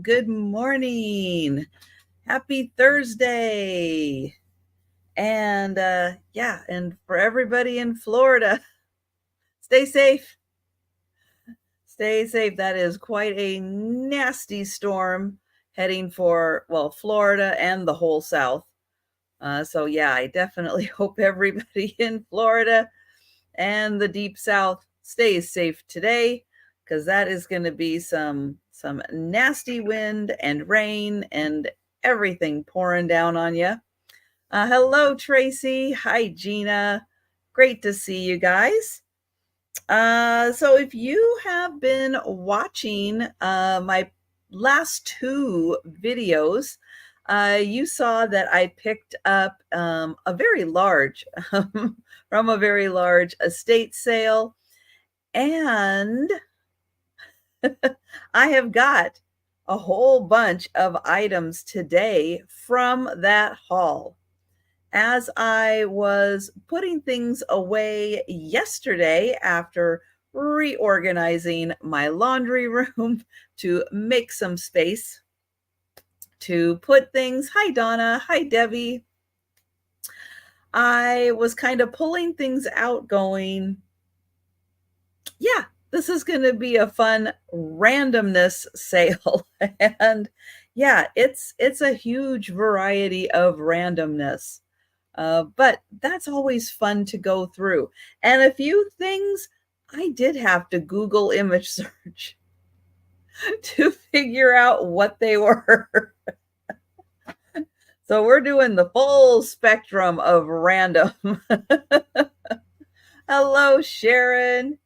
Good morning. Happy Thursday. And and for everybody in Florida, stay safe. Stay safe. That is quite a nasty storm heading for, well, Florida and the whole South. I definitely hope everybody in Florida and the deep South stays safe today, because that is going to be some nasty wind and rain and everything pouring down on you. Hello, Tracy. Hi, Gina. Great to see you guys. So if you have been watching my last two videos, you saw that I picked up a very large, from a very large estate sale. And I have got a whole bunch of items today from that haul. As I was putting things away yesterday after reorganizing my laundry room to make some space to put things. Hi, Donna. Hi, Debbie. I was kind of pulling things out going, yeah, this is going to be a fun randomness sale. And yeah, it's a huge variety of randomness. But that's always fun to go through. And a few things I did have to Google image search to figure out what they were. So we're doing the full spectrum of random. Hello, Sharon.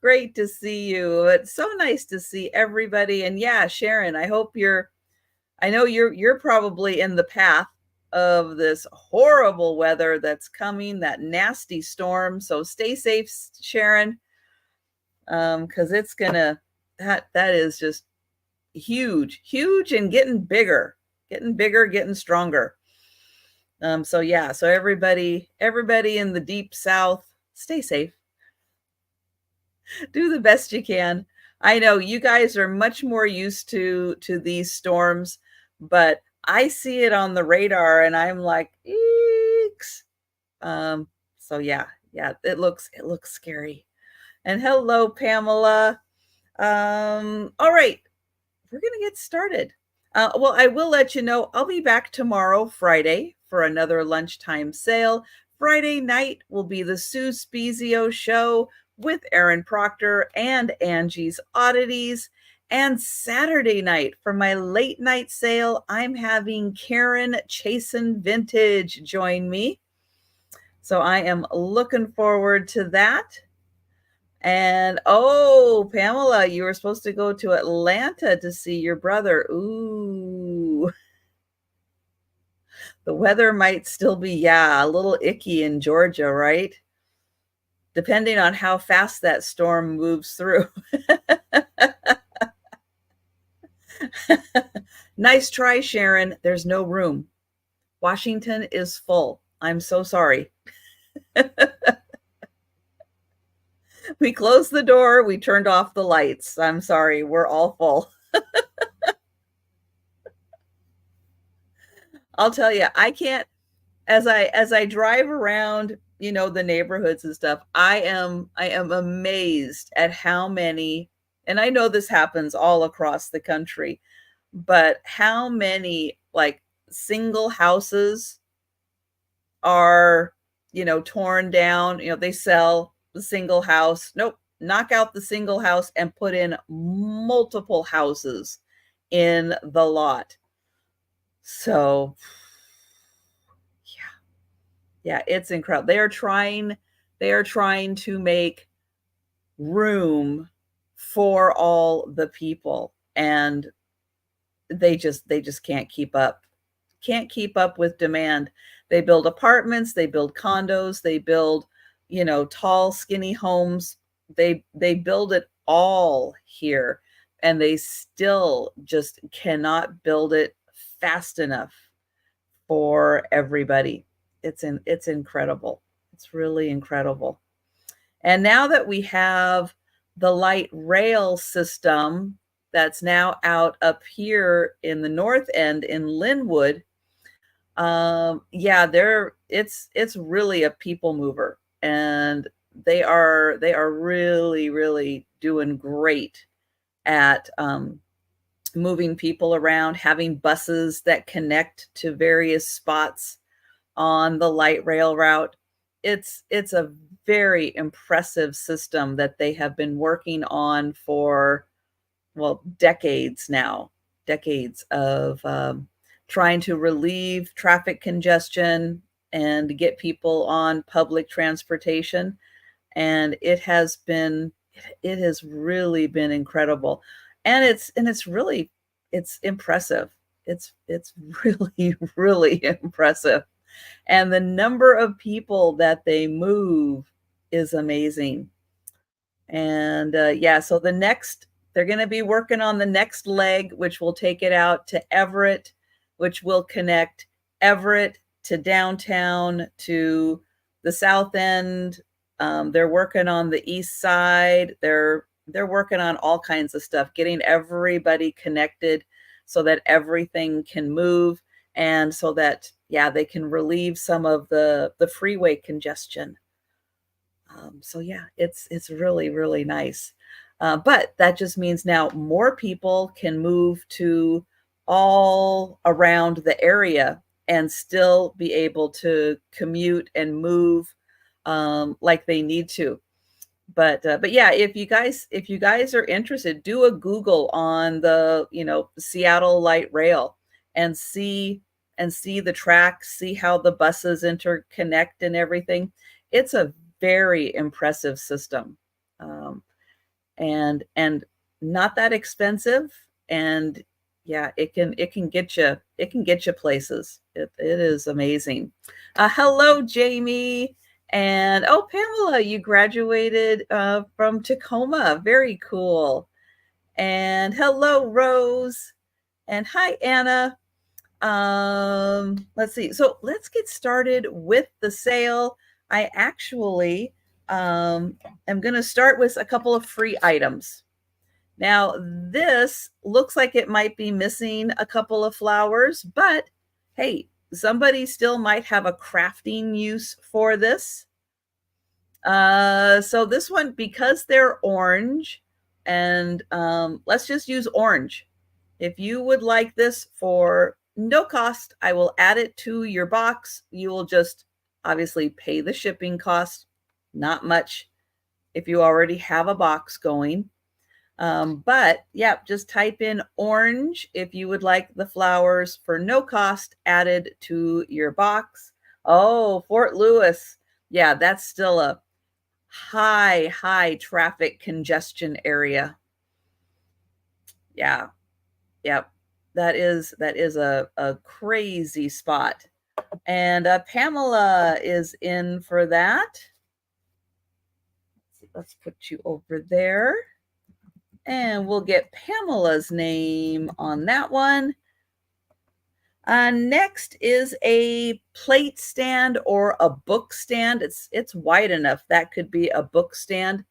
Great to see you. It's so nice to see everybody. And yeah, Sharon, I hope I know you're probably in the path of this horrible weather that's coming, that nasty storm. So stay safe, Sharon, because it's gonna, that is just huge and getting bigger, getting stronger. So everybody in the deep South, stay safe. Do the best you can. I know you guys are much more used to these storms, but I see it on the radar and I'm like, eeks. It looks scary. And hello, Pamela. All right, we're gonna get started. Well, I will let you know I'll be back tomorrow, Friday, for another lunchtime sale. Friday night will be the Sue Spezio show with Erin Proctor and Angie's Oddities. And Saturday night, for my late night sale, I'm having Karen Chasen Vintage join me. So I am looking forward to that. And oh, Pamela, you were supposed to go to Atlanta to see your brother. Ooh. The weather might still be, a little icky in Georgia, right? Depending on how fast that storm moves through. Nice try, Sharon. There's no room. Washington is full. I'm so sorry. We closed the door. We turned off the lights. I'm sorry. We're all full. I'll tell you, I can't, as I drive around, the neighborhoods and stuff, I am amazed at how many, and I know this happens all across the country, but how many like single houses are, torn down. They sell the single house. Nope. Knock out the single house and put in multiple houses in the lot. So yeah, it's incredible. They are trying to make room for all the people, and they just can't keep up. Can't keep up with demand. They build apartments, they build condos, they build, tall, skinny homes. They build it all here, and they still just cannot build it fast enough for everybody. It's incredible. It's really incredible. And now that we have the light rail system, that's now out up here in the north end in Linwood. Yeah, it's really a people mover, and they are really doing great at moving people around, having buses that connect to various spots on the light rail route. It's a very impressive system that they have been working on for, well, decades now, decades of trying to relieve traffic congestion and get people on public transportation. And it has really been incredible. And it's really, it's impressive. It's really impressive. And the number of people that they move is amazing. And yeah, so they're going to be working on the next leg, which will take it out to Everett, which will connect Everett to downtown, to the south end. They're working on the east side. They're working on all kinds of stuff, getting everybody connected so that everything can move, and so that, yeah, they can relieve some of the freeway congestion. So yeah, it's really nice. But that just means now more people can move to all around the area and still be able to commute and move like they need to. But yeah, if you guys are interested, do a Google on the, Seattle Light Rail, and see the tracks, see how the buses interconnect and everything. It's a very impressive system, and not that expensive. And yeah, it can get you places. It is amazing. Hello, Jamie. And oh, Pamela, you graduated from Tacoma. Very cool. And hello, Rose. And hi, Anna. Let's see. So let's get started with the sale. I actually am going to start with a couple of free items. Now, this looks like it might be missing a couple of flowers, but hey, somebody still might have a crafting use for this. So this one, because they're orange, and let's just use orange. If you would like this for no cost, I will add it to your box. You will just obviously pay the shipping cost, not much if you already have a box going. But yeah, just type in orange if you would like the flowers for no cost added to your box. Oh, Fort Lewis. Yeah, that's still a high traffic congestion area. Yeah. Yep. That is a crazy spot. And Pamela is in for that. Let's put you over there. And we'll get Pamela's name on that one. Next is a plate stand or a book stand. It's wide enough. That could be a book stand.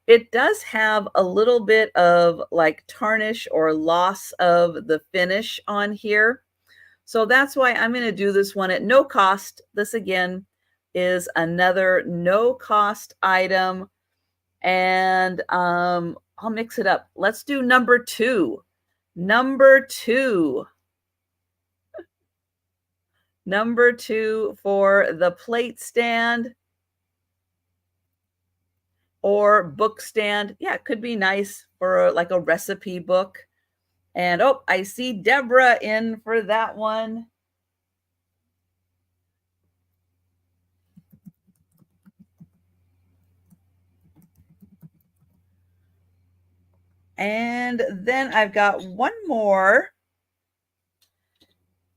It does have a little bit of like tarnish or loss of the finish on here. So that's why I'm going to do this one at no cost. This again is another no cost item. And I'll mix it up. Let's do number 2. Number 2 for the plate stand or book stand. Yeah, it could be nice for like a recipe book. And oh, I see Deborah in for that one. And then I've got one more.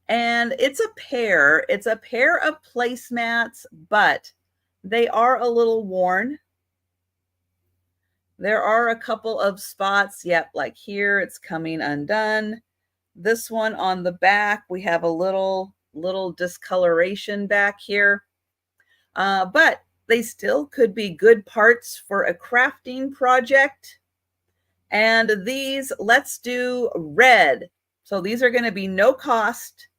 And it's a pair. It's a pair of placemats, but they are a little worn. There are a couple of spots. Yep, like here, it's coming undone. This one on the back, we have a little discoloration back here. But they still could be good parts for a crafting project. And these, let's do red. So these are going to be no cost,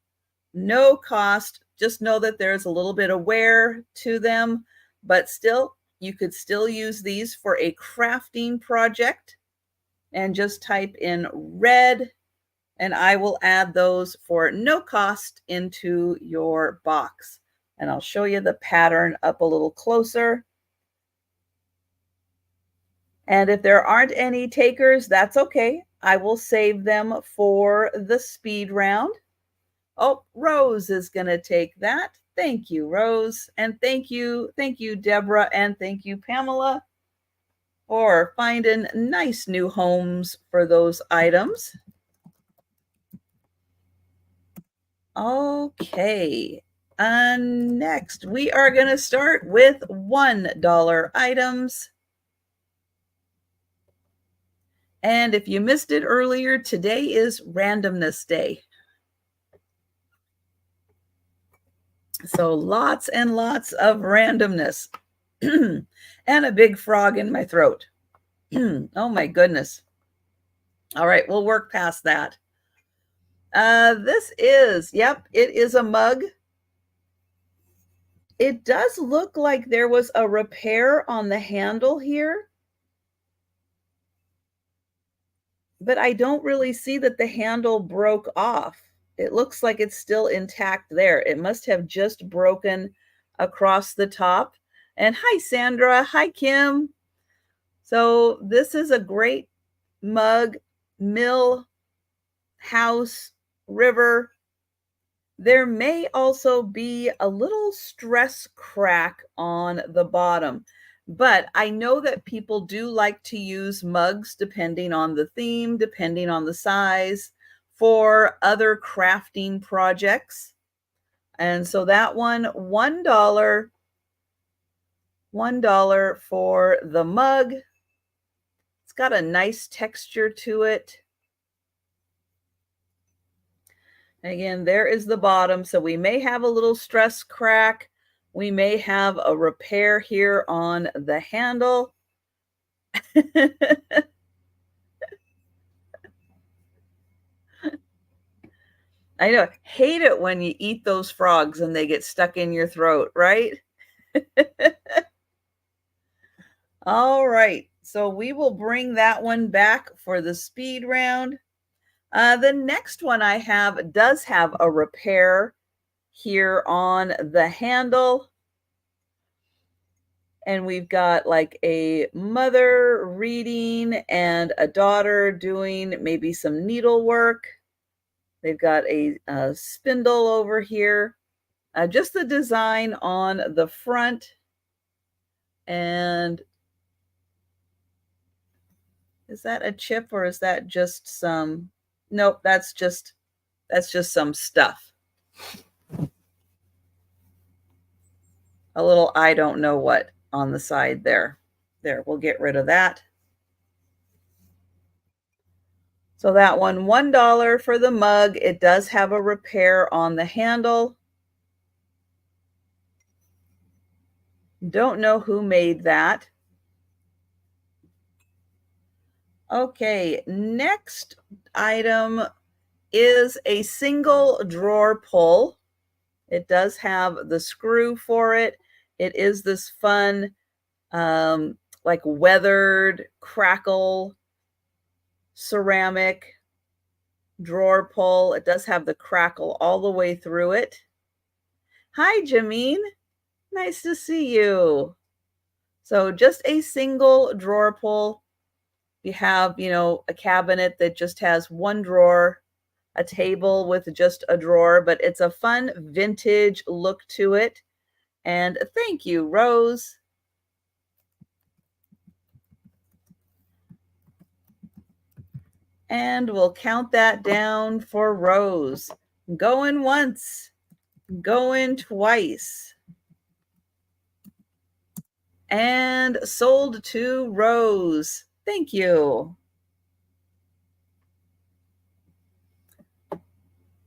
no cost. Just know that there's a little bit of wear to them, but still, you could still use these for a crafting project. And just type in red, and I will add those for no cost into your box. And I'll show you the pattern up a little closer. And if there aren't any takers, that's okay. I will save them for the speed round. Oh, Rose is going to take that. Thank you, Rose. And thank you, Deborah, and thank you, Pamela, for finding nice new homes for those items. Okay. Next, we are going to start with $1 items. And if you missed it earlier, today is randomness day. So lots and lots of randomness. And a big frog in my throat. Oh my goodness. All right, we'll work past that. This is, yep, it is a mug. It does look like there was a repair on the handle here, but I don't really see that the handle broke off. It looks like it's still intact there. It must have just broken across the top. And hi, Sandra. Hi, Kim. So this is a great mug, mill, house, river. There may also be a little stress crack on the bottom, but I know that people do like to use mugs depending on the theme, depending on the size, for other crafting projects. And so that one, $1 for the mug. It's got a nice texture to it. Again, there is the bottom. So we may have a little stress crack. We may have a repair here on the handle. I know, hate it when you eat those frogs and they get stuck in your throat, right? All right, so we will bring that one back for the speed round. The next one I have does have a repair here on the handle. And we've got like a mother reading and a daughter doing maybe some needlework. They've got a spindle over here. Just the design on the front. And is that a chip or is that just some? Nope, that's just some stuff. A little I don't know what on the side there. There, we'll get rid of that. So that one, $1 for the mug. It does have a repair on the handle. Don't know who made that. Okay, next item is a single drawer pull. It does have the screw for it. It is this fun, like weathered crackle ceramic drawer pull. It does have the crackle all the way through it. Hi, Jameen. Nice to see you. So just a single drawer pull. You have, a cabinet that just has one drawer, a table with just a drawer, but it's a fun vintage look to it. And thank you, Rose. And we'll count that down for Rose. Going once, going twice. And sold to Rose. Thank you.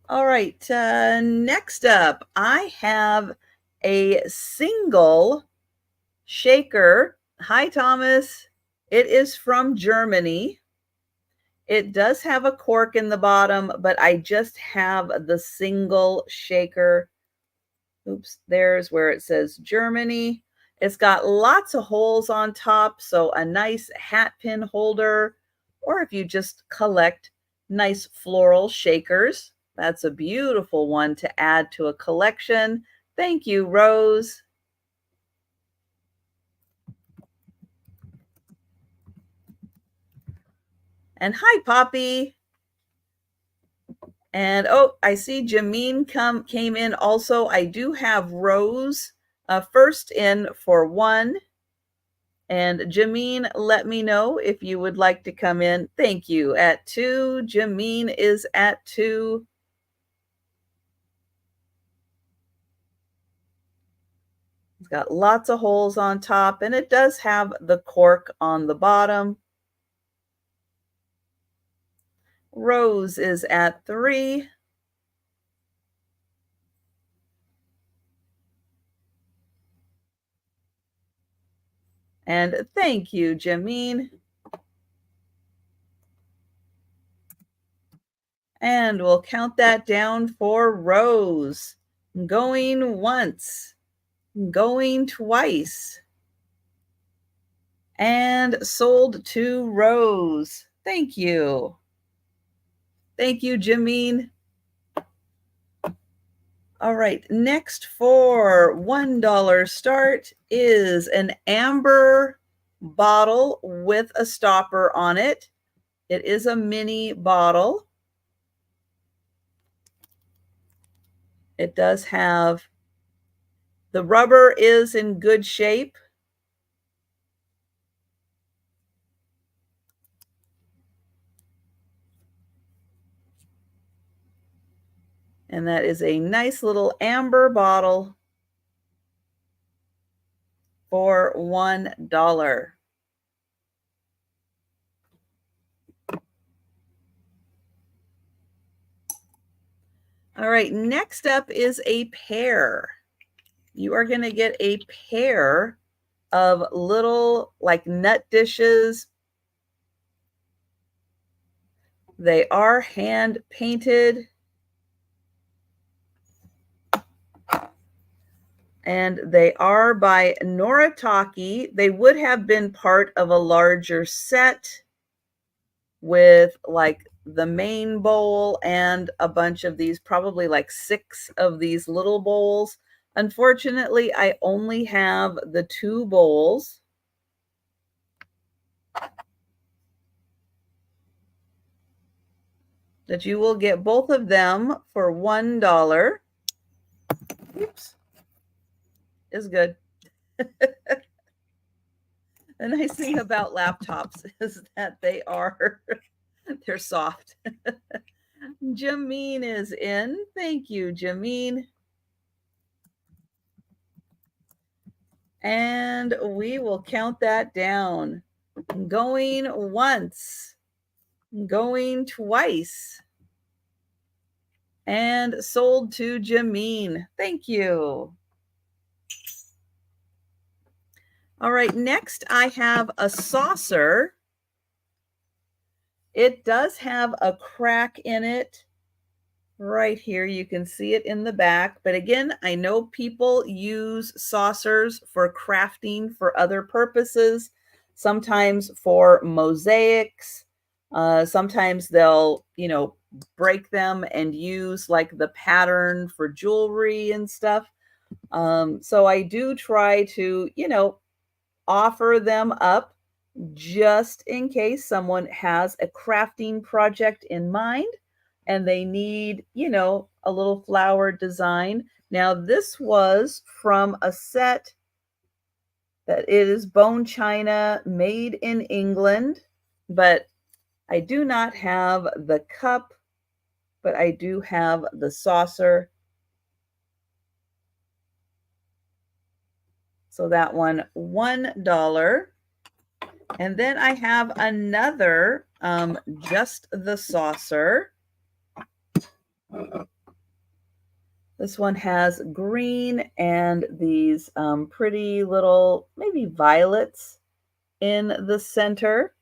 All right, next up, I have a single shaker. Hi, Thomas. It is from Germany. It does have a cork in the bottom, but I just have the single shaker. Oops, there's where it says Germany. It's got lots of holes on top, so a nice hat pin holder, or if you just collect nice floral shakers, that's a beautiful one to add to a collection. Thank you, Rose. And hi, Poppy. And oh, I see Jameen came in also. I do have Rose first in for 1. And Jameen, let me know if you would like to come in. Thank you. At 2. Jameen is at 2. It's got lots of holes on top, and it does have the cork on the bottom. Rose is at 3. And thank you, Jameen. And we'll count that down for Rose. Going once, going twice, and sold to Rose. Thank you. Thank you, Jameen. All right, next for $1 start is an amber bottle with a stopper on it. It is a mini bottle. It does have, the rubber is in good shape. And that is a nice little amber bottle for $1. All right, next up is a pair. You are going to get a pair of little like nut dishes. They are hand painted. And they are by Noritake. They would have been part of a larger set with like the main bowl and a bunch of these, probably like 6 of these little bowls. Unfortunately, I only have the 2 bowls. That you will get both of them for $1. Oops. Is good. The nice thing about laptops is that they're soft. Jameen is in. Thank you, Jameen. And we will count that down. Going once, going twice, and sold to Jameen. Thank you. All right, next I have a saucer. It does have a crack in it right here. You can see it in the back. But again, I know people use saucers for crafting for other purposes, sometimes for mosaics. Sometimes they'll, break them and use like the pattern for jewelry and stuff. So I do try to, offer them up just in case someone has a crafting project in mind and they need, a little flower design. Now, this was from a set that it is bone china made in England, but I do not have the cup, but I do have the saucer. So that one, $1. And then I have another, just the saucer. This one has green and these pretty little, maybe violets in the center.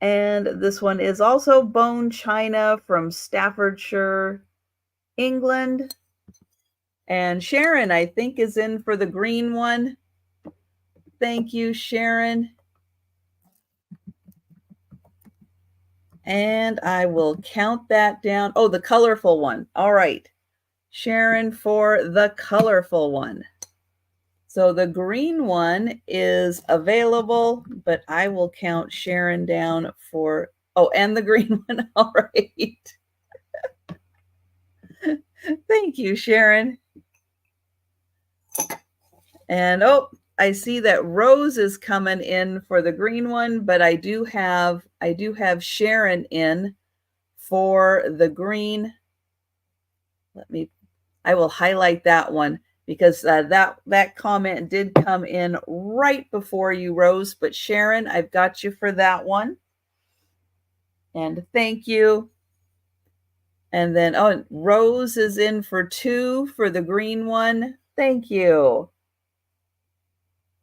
And this one is also bone china from Staffordshire, England. And Sharon, I think, is in for the green one. Thank you, Sharon. And I will count that down. Oh, the colorful one. All right. Sharon for the colorful one. So the green one is available, but I will count Sharon down for, oh, and the green one. All right. Thank you, Sharon. And oh, I see that Rose is coming in for the green one, but I do have Sharon in for the green. I will highlight that one because that comment did come in right before you, Rose. But Sharon, I've got you for that one. And thank you. And then, oh, Rose is in for 2 for the green one. Thank you.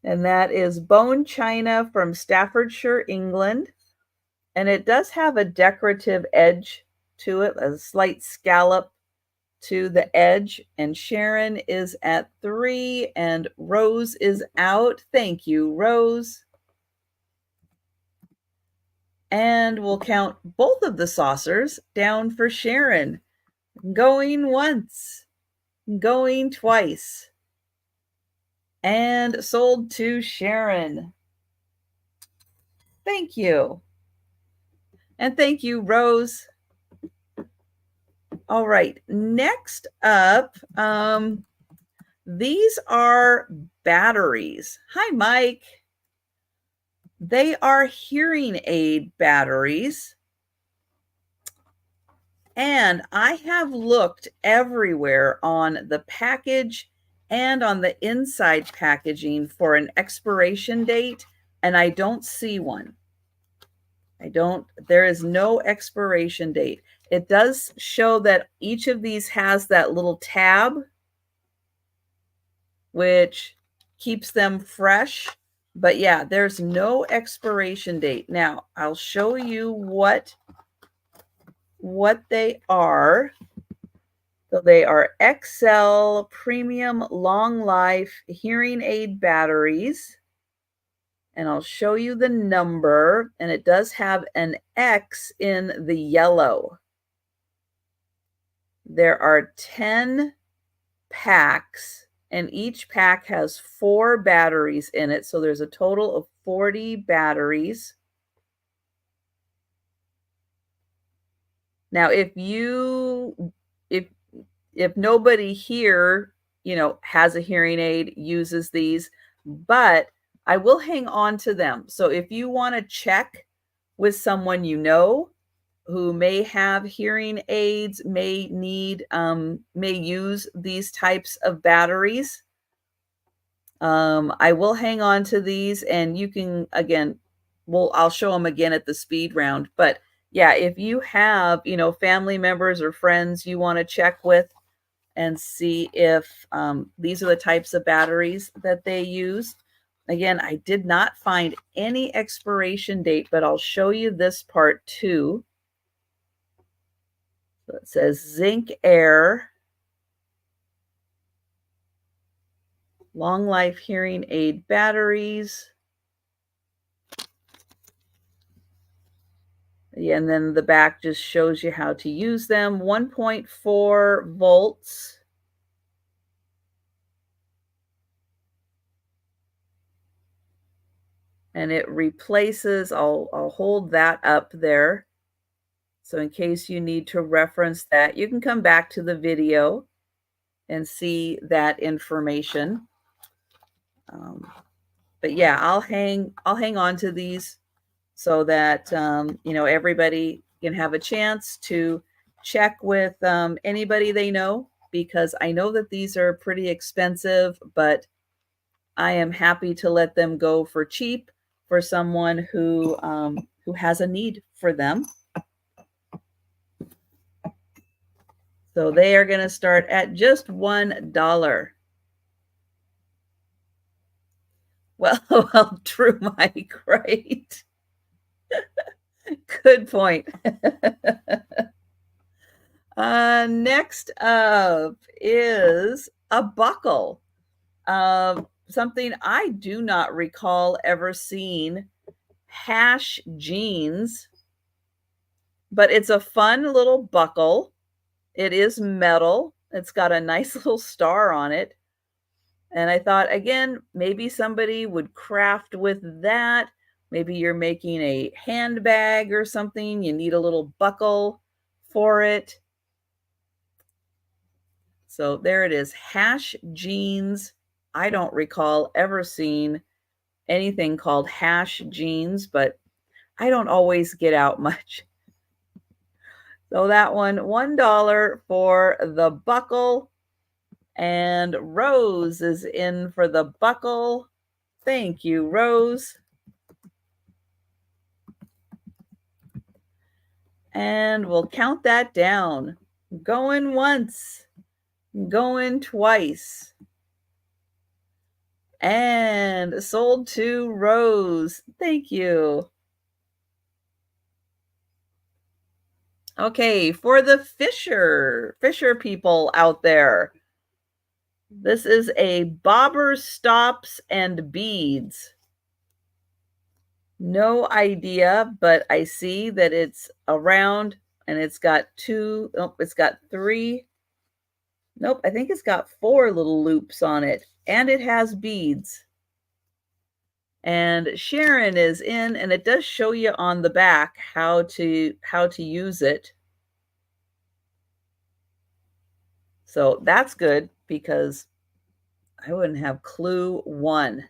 And that is bone china from Staffordshire, England. And it does have a decorative edge to it, a slight scallop to the edge. And Sharon is at 3 and Rose is out. Thank you, Rose. And we'll count both of the saucers down for Sharon. Going once, going twice, and sold to Sharon. Thank you. And thank you, Rose. All right, next up, these are batteries. Hi, Mike. They are hearing aid batteries. And I have looked everywhere on the package and on the inside packaging for an expiration date, and I don't see one. There is no expiration date. It does show that each of these has that little tab, which keeps them fresh. But yeah, there's no expiration date. Now, I'll show you what they are. So they are XL premium long life hearing aid batteries. And I'll show you the number, and it does have an X in the yellow. There are 10 packs, and each pack has 4 batteries in it. So there's a total of 40 batteries. Now, if nobody here, has a hearing aid, uses these, but I will hang on to them. So if you want to check with someone who may have hearing aids, may use these types of batteries, I will hang on to these, and you can, again, I'll show them again at the speed round. But yeah, if you have, family members or friends you want to check with and see if these are the types of batteries that they use. Again, I did not find any expiration date, but I'll show you this part too. So it says Zinc Air long life hearing aid batteries. Yeah, and then the back just shows you how to use them. 1.4 volts. And it replaces, I'll hold that up there. So in case you need to reference that, you can come back to the video and see that information. But yeah, I'll hang on to these so that everybody can have a chance to check with anybody they know, because I know that these are pretty expensive, but I am happy to let them go for cheap for someone who has a need for them. So they are going to start at just $1. Well, true, Mike, right? Good point. Next up is a buckle. Something I do not recall ever seeing. Hash jeans, but it's a fun little buckle. It is metal. It's got a nice little star on it. And I thought, again, maybe somebody would craft with that. Maybe you're making a handbag or something. You need a little buckle for it. So there it is, hash jeans. I don't recall ever seeing anything called hash jeans, but I don't always get out much. So that one, $1 for the buckle. And Rose is in for the buckle. Thank you, Rose. And we'll count that down. Going once, going twice. And sold to Rose. Thank you. Okay, for the Fisher people out there. This is a bobber stops and beads. No idea, but I see that it's around and it's got it's got three. Nope, I think it's got 4 little loops on it, and it has beads. And Sharon is in, and it does show you on the back how to use it. So that's good because I wouldn't have clue one.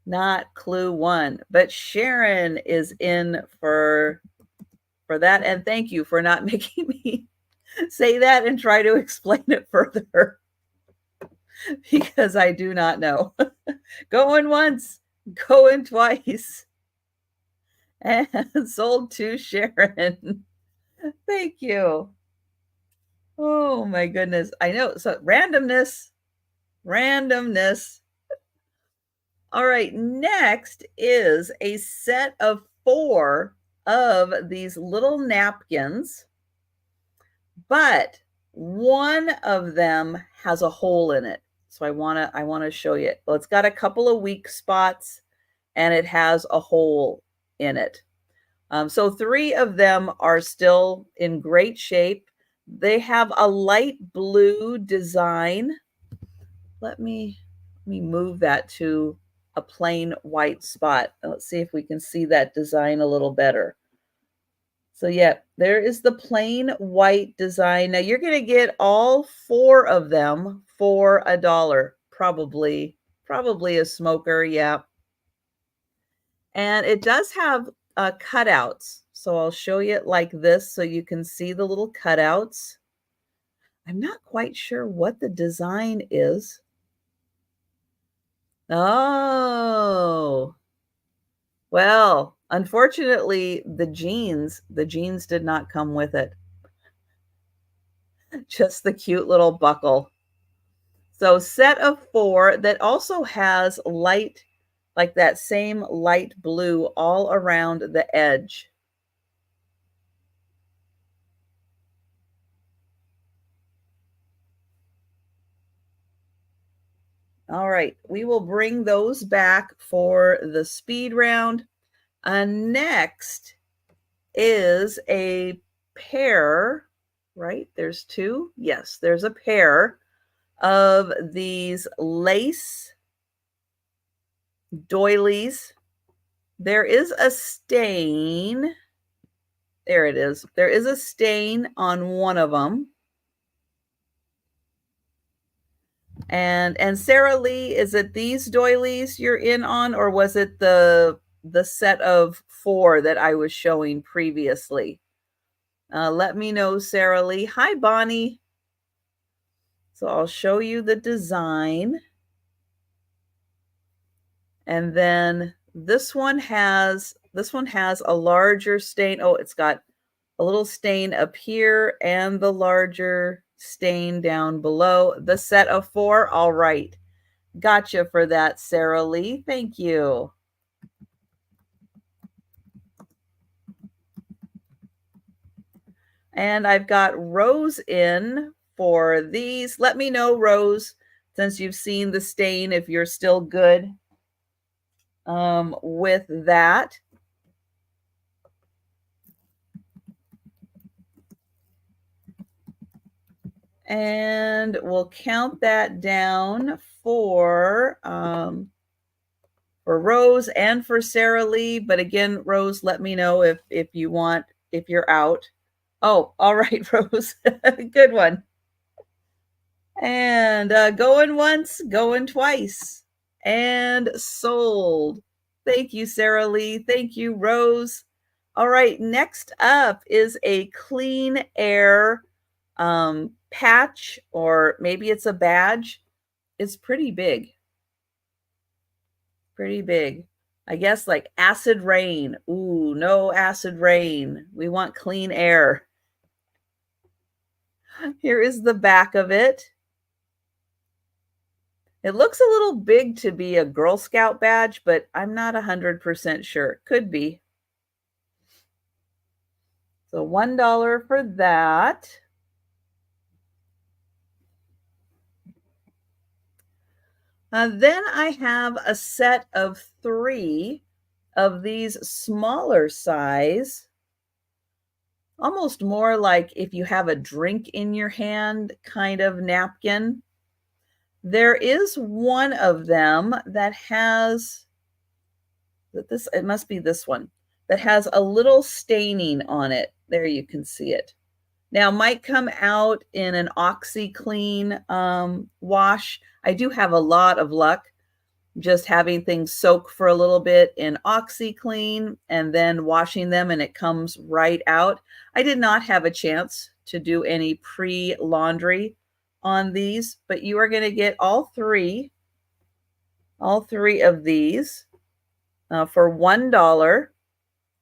Not clue one. But Sharon is in for that. And thank you for not making me say that and try to explain it further. Because I do not know. Going once, going twice. And sold to Sharon. Thank you. Oh my goodness. I know. So randomness. All right. Next is a set of 4 of these little napkins, but one of them has a hole in it. So I want to show you. Well, it's got a couple of weak spots and it has a hole in it. So 3 of them are still in great shape. They have a light blue design. Let me move that to a plain white spot. Let's see if we can see that design a little better. So yeah, there is the plain white design. Now you're going to get all 4 of them for $1, probably a smoker, yeah. And it does have cutouts. So I'll show you it like this so you can see the little cutouts. I'm not quite sure what the design is. Oh, well, unfortunately, the jeans did not come with it. Just the cute little buckle. So set of 4 that also has light, like that same light blue all around the edge. All right, we will bring those back for the speed round. Next is a pair, right? There's 2. Yes, there's a pair of these lace doilies. There is a stain. There it is. There is a stain on one of them. And Sarah Lee, is it these doilies you're in on, or was it the set of 4 that I was showing previously? Let me know, Sarah Lee. Hi, Bonnie. So I'll show you the design. And then this one has a larger stain. Oh, it's got a little stain up here and the larger stain down below. The set of 4. All right. Gotcha for that, Sarah Lee. Thank you. And I've got Rose in for these. Let me know, Rose, since you've seen the stain, if you're still good with that. And we'll count that down for Rose and for Sarah Lee. But again, Rose, let me know if you want, if you're out. Oh, all right, Rose. Good one. And going once, going twice. And sold. Thank you, Sarah Lee. Thank you, Rose. All right, next up is a clean air patch, or maybe it's a badge. It's pretty big. Pretty big. I guess like acid rain. Ooh, no acid rain. We want clean air. Here is the back of it. It looks a little big to be a Girl Scout badge, but I'm not 100% sure. Could be. So $1 for that. Then I have a set of 3 of these smaller size, almost more like if you have a drink in your hand kind of napkin. There is one of them that has, it must be this one, that has a little staining on it. There you can see it. Now, might come out in an OxiClean wash. I do have a lot of luck just having things soak for a little bit in OxiClean and then washing them, and it comes right out. I did not have a chance to do any pre-laundry on these, but you are going to get all three of these for $1.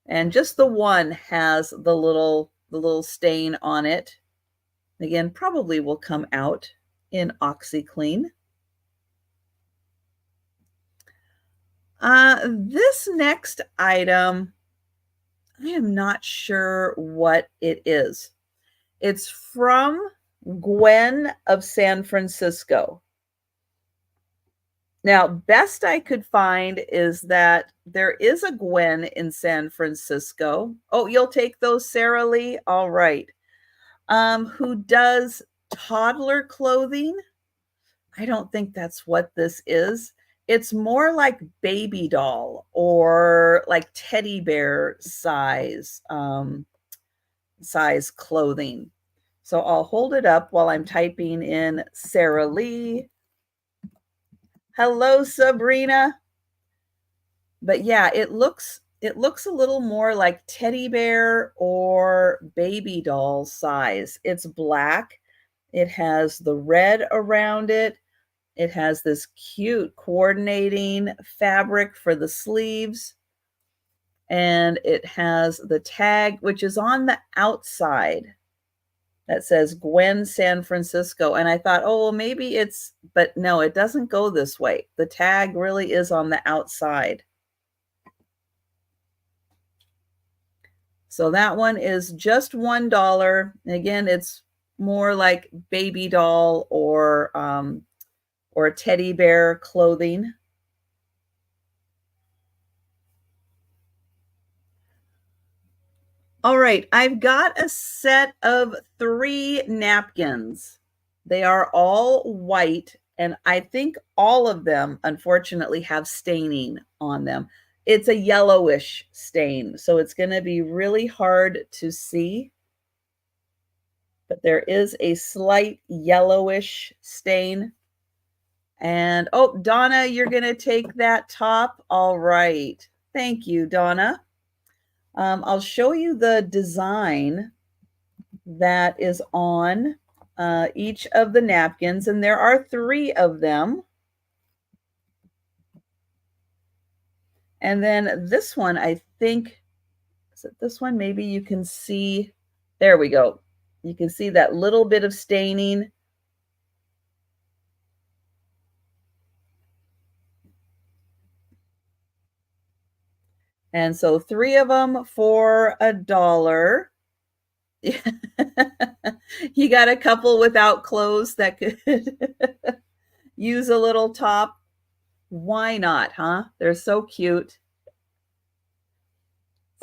And just the one has the little stain on it. Again, probably will come out in OxiClean. This next item, I am not sure what it is. It's from Gwen of San Francisco. Now, best I could find is that there is a Gwen in San Francisco. Oh, you'll take those, Sarah Lee? All right. Who does toddler clothing. I don't think that's what this is. It's more like baby doll or like teddy bear size clothing. So I'll hold it up while I'm typing in Sarah Lee. Hello, Sabrina. But yeah, it looks a little more like teddy bear or baby doll size. It's black. It has the red around it. It has this cute coordinating fabric for the sleeves. And it has the tag, which is on the outside, that says Gwen San Francisco. And I thought, oh, well, maybe it's, but no, it doesn't go this way. The tag really is on the outside. So that one is just $1. Again, it's more like baby doll or teddy bear clothing. All right, I've got a set of 3 napkins. They are all white, and I think all of them, unfortunately, have staining on them. It's a yellowish stain, so it's going to be really hard to see. But there is a slight yellowish stain. And, oh, Donna, you're going to take that top. All right. Thank you, Donna. I'll show you the design that is on each of the napkins, and there are 3 of them. And then this one, I think, is it this one? Maybe you can see, there we go. You can see that little bit of staining. And so 3 of them for $1. You got a couple without clothes that could use a little top. Why not, huh? They're so cute.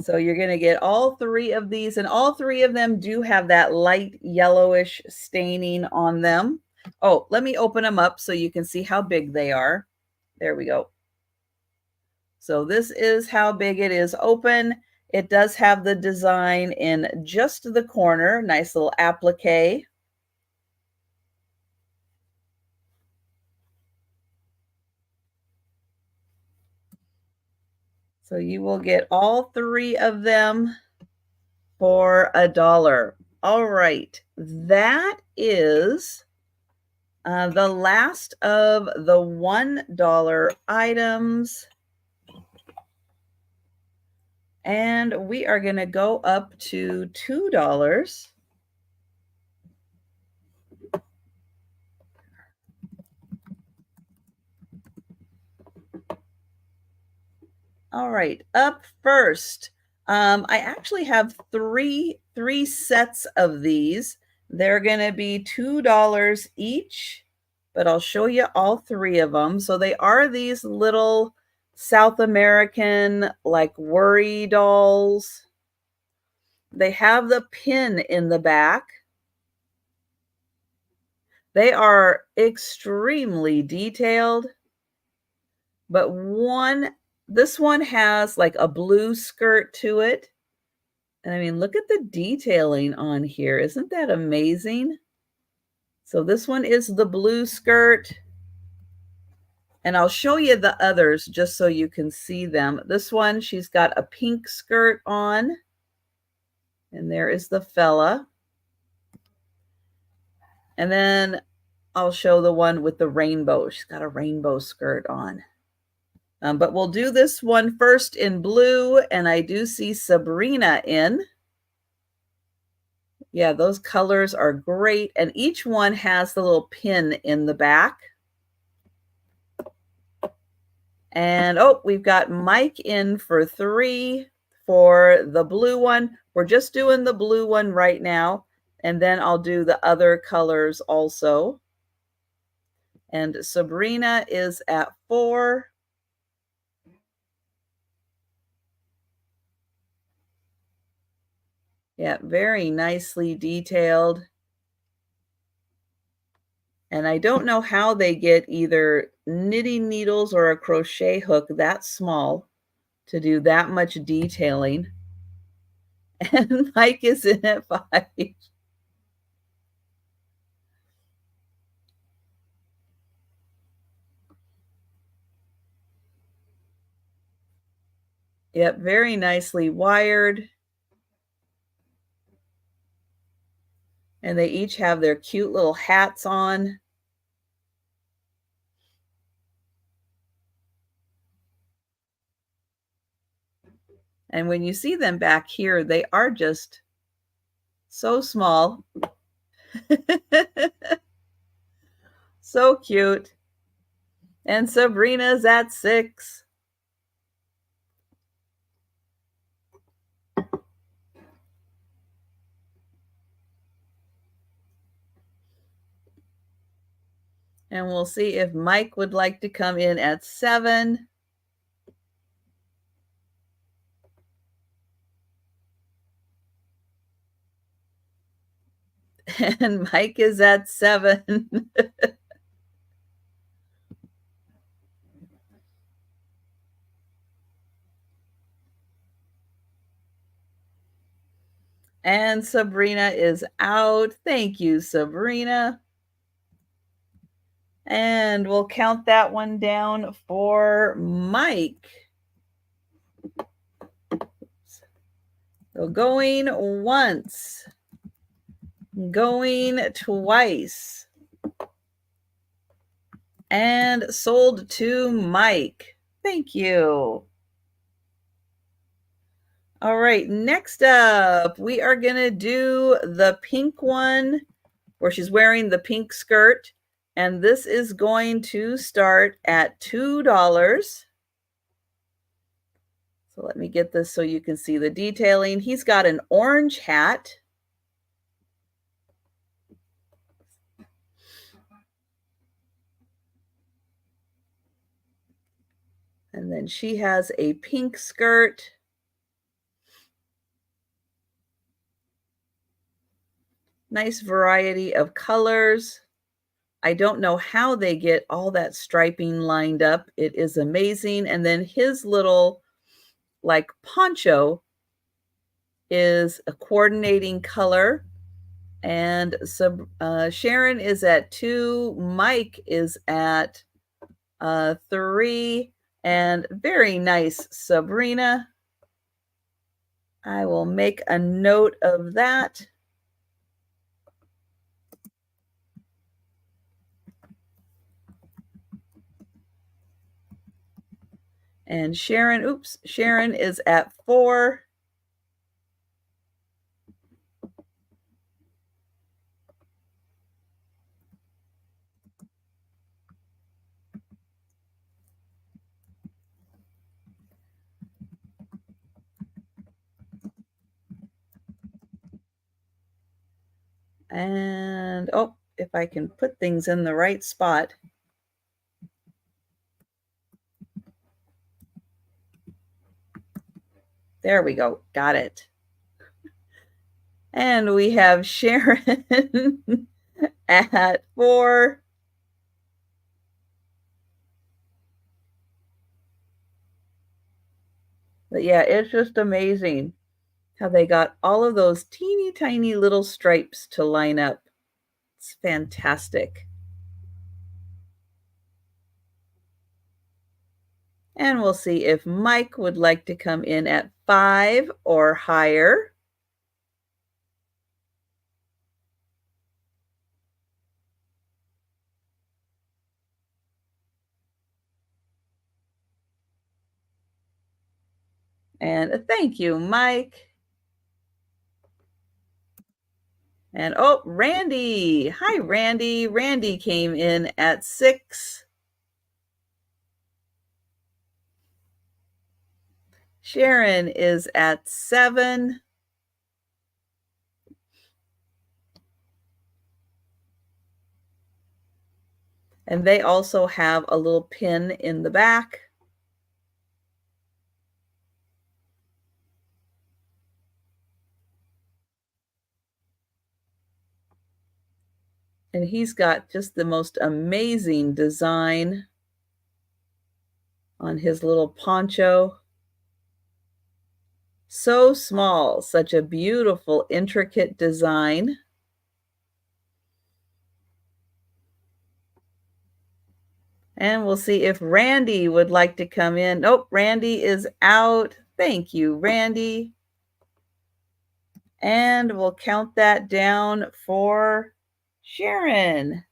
So you're going to get all three of these, and all three of them do have that light yellowish staining on them. Oh, let me open them up so you can see how big they are. There we go. So this is how big it is open. It does have the design in just the corner. Nice little applique. So you will get all three of them for $1. All right, that is the last of the $1 items. And we are going to go up to $2. All right, up first. I actually have three sets of these. They're going to be $2 each, but I'll show you all three of them. So they are these little South American like worry dolls. They have the pin in the back. They are extremely detailed, but this one has like a blue skirt to it. And I mean, look at the detailing on here. Isn't that amazing? So this one is the blue skirt. And I'll show you the others just so you can see them. This one, she's got a pink skirt on. And there is the fella. And then I'll show the one with the rainbow. She's got a rainbow skirt on. But we'll do this one first in blue, and I do see Sabrina in. Yeah, those colors are great, and each one has the little pin in the back. And oh, we've got Mike in for $3 for the blue one. We're just doing the blue one right now, and then I'll do the other colors also. And Sabrina is at $4. Yeah, very nicely detailed. And I don't know how they get either knitting needles or a crochet hook that small to do that much detailing. And Mike is in at $5. Yep, very nicely wired. And they each have their cute little hats on. And when you see them back here, they are just so small. So cute. And Sabrina's at $6. And we'll see if Mike would like to come in at $7. And Mike is at $7. And Sabrina is out. Thank you, Sabrina. And we'll count that one down for Mike. So going once, going twice, and sold to Mike. Thank you. All right, next up, we are going to do the pink one where she's wearing the pink skirt. And this is going to start at $2. So let me get this so you can see the detailing. He's got an orange hat. And then she has a pink skirt. Nice variety of colors. I don't know how they get all that striping lined up. It is amazing. And then his little like poncho is a coordinating color. And Sharon is at 2, Mike is at 3, and very nice, Sabrina. I will make a note of that. And Sharon, Sharon is at 4. And, oh, if I can put things in the right spot. There we go. Got it. And we have Sharon at 4. But yeah, it's just amazing how they got all of those teeny tiny little stripes to line up. It's fantastic. And we'll see if Mike would like to come in at 5 or higher. And thank you, Mike. And oh, Randy. Hi, Randy. Randy came in at 6. Sharon is at 7. And they also have a little pin in the back. And he's got just the most amazing design on his little poncho. So small, such a beautiful, intricate design. And we'll see if Randy would like to come in. Nope, Randy is out. Thank you, Randy. And we'll count that down for Sharon.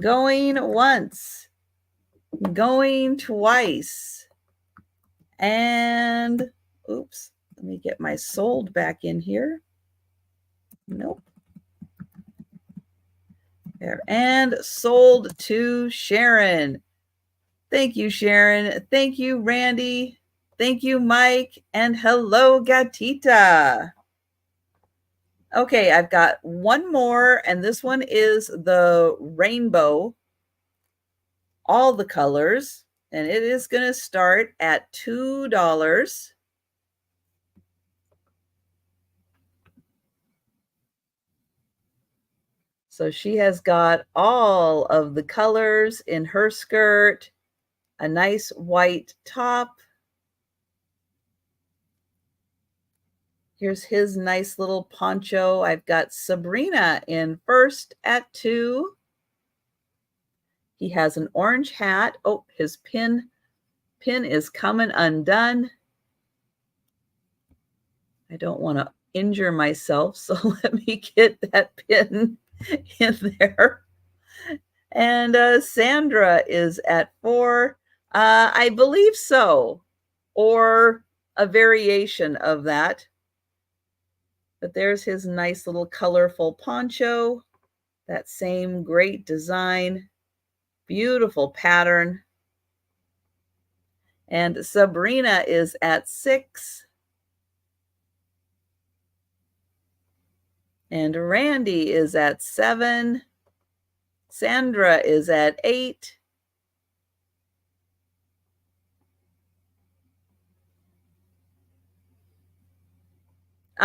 Going once, going twice, and oops, let me get my sold back in here. Nope. There, and sold to Sharon. Thank you, Sharon. Thank you, Randy. Thank you, Mike. And hello, Gatita. Okay, I've got one more, and this one is the rainbow, all the colors, and it is going to start at $2. So she has got all of the colors in her skirt, a nice white top. Here's his nice little poncho. I've got Sabrina in first at 2. He has an orange hat. Oh, his pin is coming undone. I don't want to injure myself, so let me get that pin in there. And Sandra is at 4. I believe so, or a variation of that. But there's his nice little colorful poncho. That same great design. Beautiful pattern. And Sabrina is at 6. And Randy is at 7. Sandra is at 8.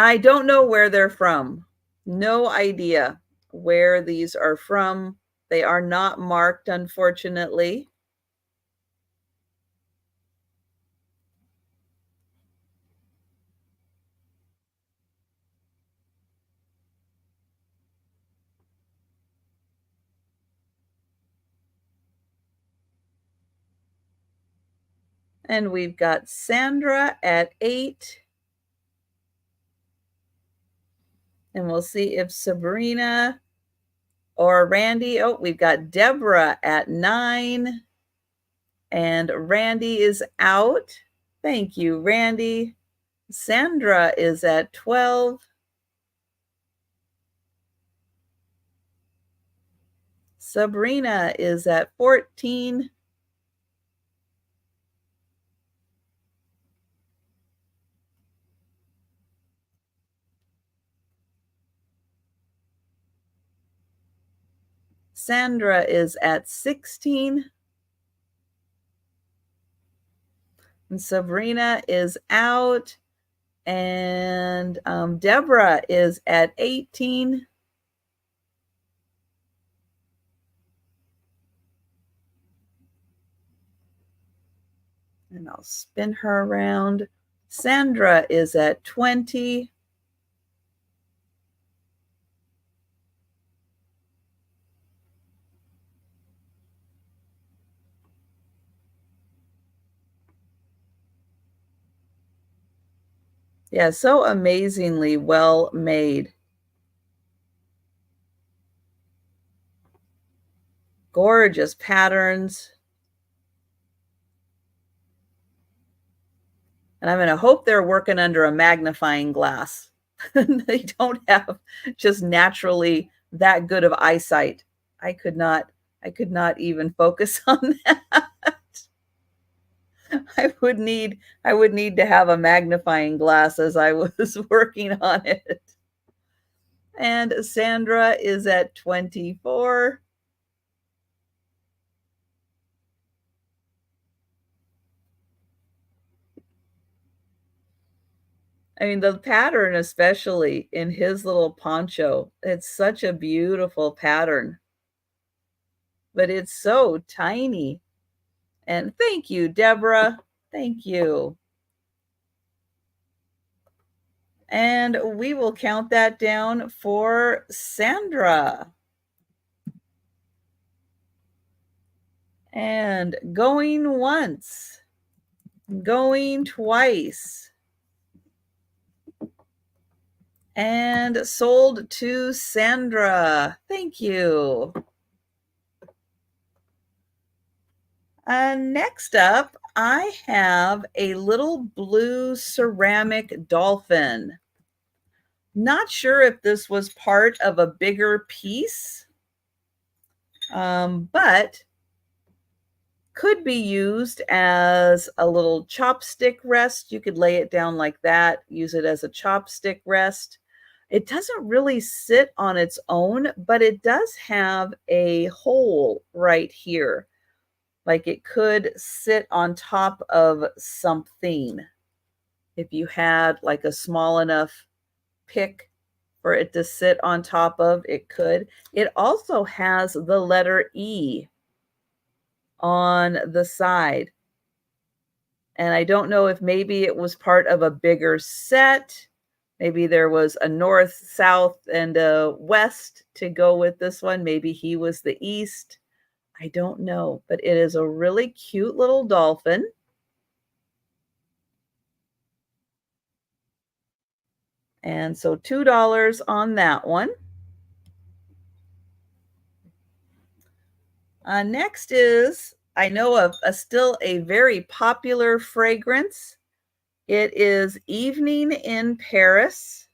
I don't know where they're from. No idea where these are from. They are not marked, unfortunately. And we've got Sandra at 8. And we'll see if Sabrina or Randy. Oh, we've got Deborah at 9. And Randy is out. Thank you, Randy. Sandra is at 12. Sabrina is at 14. Sandra is at 16. And Sabrina is out. And Deborah is at 18. And I'll spin her around. Sandra is at 20. Yeah, so amazingly well made. Gorgeous patterns. And I'm going to hope they're working under a magnifying glass. They don't have just naturally that good of eyesight. I could not even focus on that. I would need to have a magnifying glass as I was working on it. And Sandra is at 24. I mean, the pattern, especially in his little poncho, it's such a beautiful pattern, but it's so tiny. And thank you, Deborah. Thank you. And we will count that down for Sandra. And going once, going twice, and sold to Sandra. Thank you. Next up, I have a little blue ceramic dolphin. Not sure if this was part of a bigger piece, but could be used as a little chopstick rest. You could lay it down like that, use it as a chopstick rest. It doesn't really sit on its own, but it does have a hole right here. Like it could sit on top of something. If you had like a small enough pick for it to sit on top of, it could. It also has the letter E on the side. And I don't know if maybe it was part of a bigger set. Maybe there was a north, south, and a west to go with this one. Maybe he was the east. I don't know, but it is a really cute little dolphin. And so $2 on that one. Next is, I know of still a very popular fragrance. It is Evening in Paris.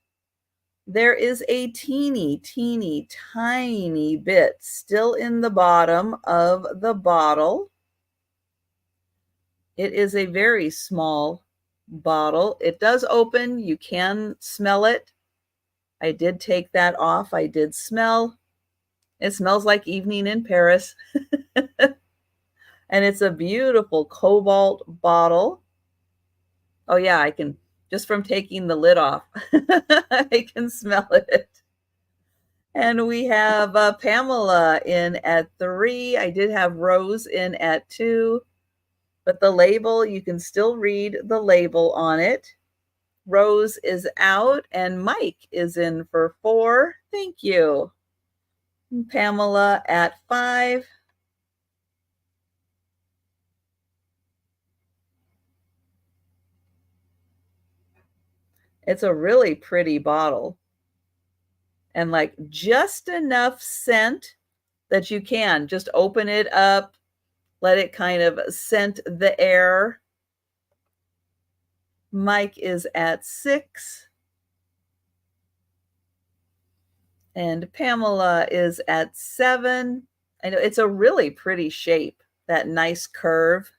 There is a teeny, teeny, tiny bit still in the bottom of the bottle. It is a very small bottle. It does open. You can smell it. I did take that off. I did smell. It smells like Evening in Paris. And it's a beautiful cobalt bottle. Oh yeah, I can just from taking the lid off. I can smell it. And we have Pamela in at 3. I did have Rose in at 2, but the label, you can still read the label on it. Rose is out and Mike is in for 4. Thank you. And Pamela at 5. It's a really pretty bottle. And like just enough scent that you can just open it up, let it kind of scent the air. Mike is at 6. And Pamela is at 7. I know it's a really pretty shape, that nice curve.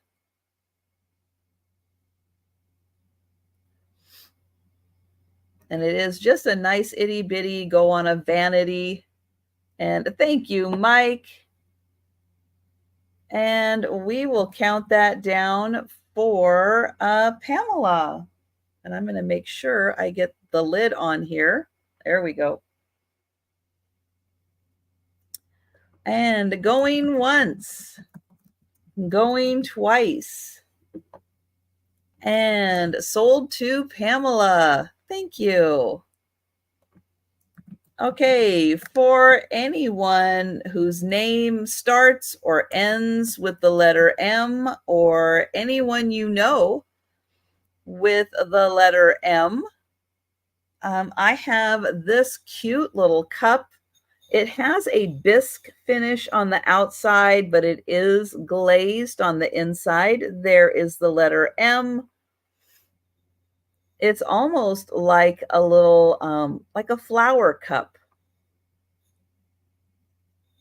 And it is just a nice itty bitty go on a vanity. And thank you, Mike. And we will count that down for Pamela. And I'm going to make sure I get the lid on here. There we go. And going once, going twice, and sold to Pamela. Thank you. Okay, for anyone whose name starts or ends with the letter M, or anyone you know with the letter M, I have this cute little cup. It has a bisque finish on the outside, but it is glazed on the inside. There is the letter M. It's almost like a little, like a flower cup.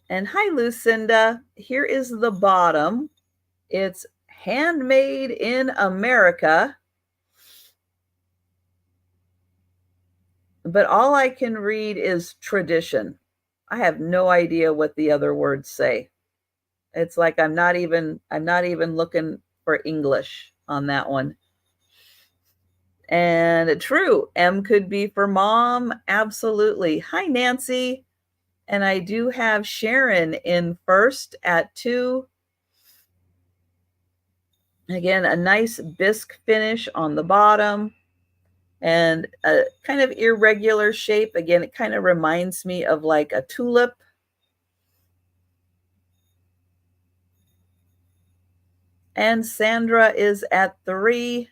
And hi, Lucinda. Here is the bottom. It's handmade in America. But all I can read is tradition. I have no idea what the other words say. It's like I'm not even looking for English on that one. And true, M could be for mom. Absolutely. Hi, Nancy. And I do have Sharon in first at 2. Again, a nice bisque finish on the bottom and a kind of irregular shape. Again, it kind of reminds me of like a tulip. And Sandra is at 3.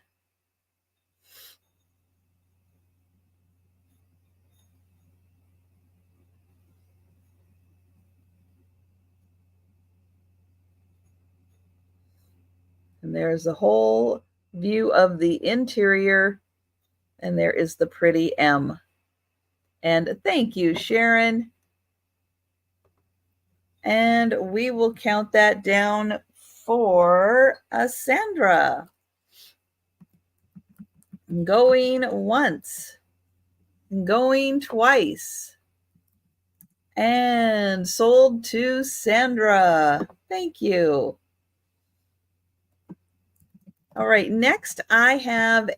And there's a whole view of the interior. And there is the pretty M. And thank you, Sharon. And we will count that down for Sandra. Going once, going twice, and sold to Sandra. Thank you. All right, next I have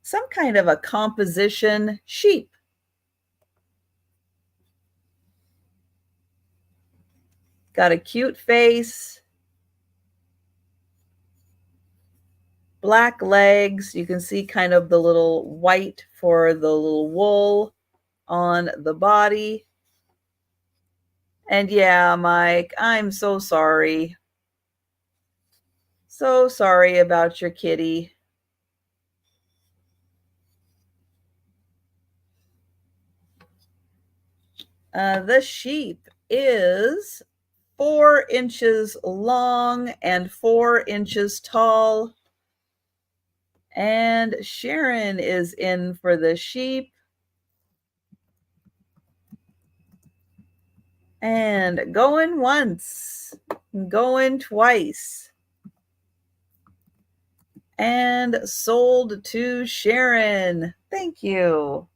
some kind of a composition sheep. Got a cute face, black legs. You can see kind of the little white for the little wool on the body. And yeah, Mike, I'm so sorry. So sorry about your kitty. The sheep is 4 inches long and 4 inches tall. And Sharon is in for the sheep. And going once, going twice. And sold to Sharon. Thank you.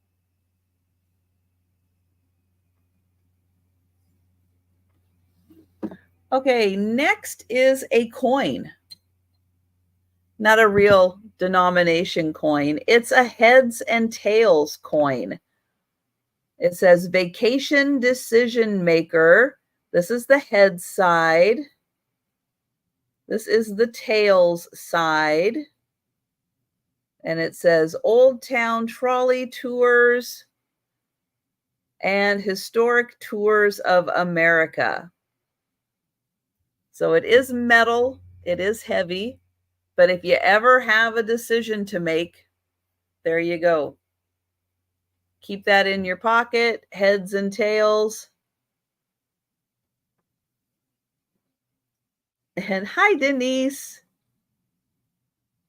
Okay, next is a coin. not a real denomination coin. It's a heads and tails coin. It says vacation decision maker. This is the head side. This is the tails side. And it says Old Town Trolley Tours and Historic Tours of America. So it is metal, it is heavy, but if you ever have a decision to make, there you go. Keep that in your pocket, heads and tails. And hi, Denise.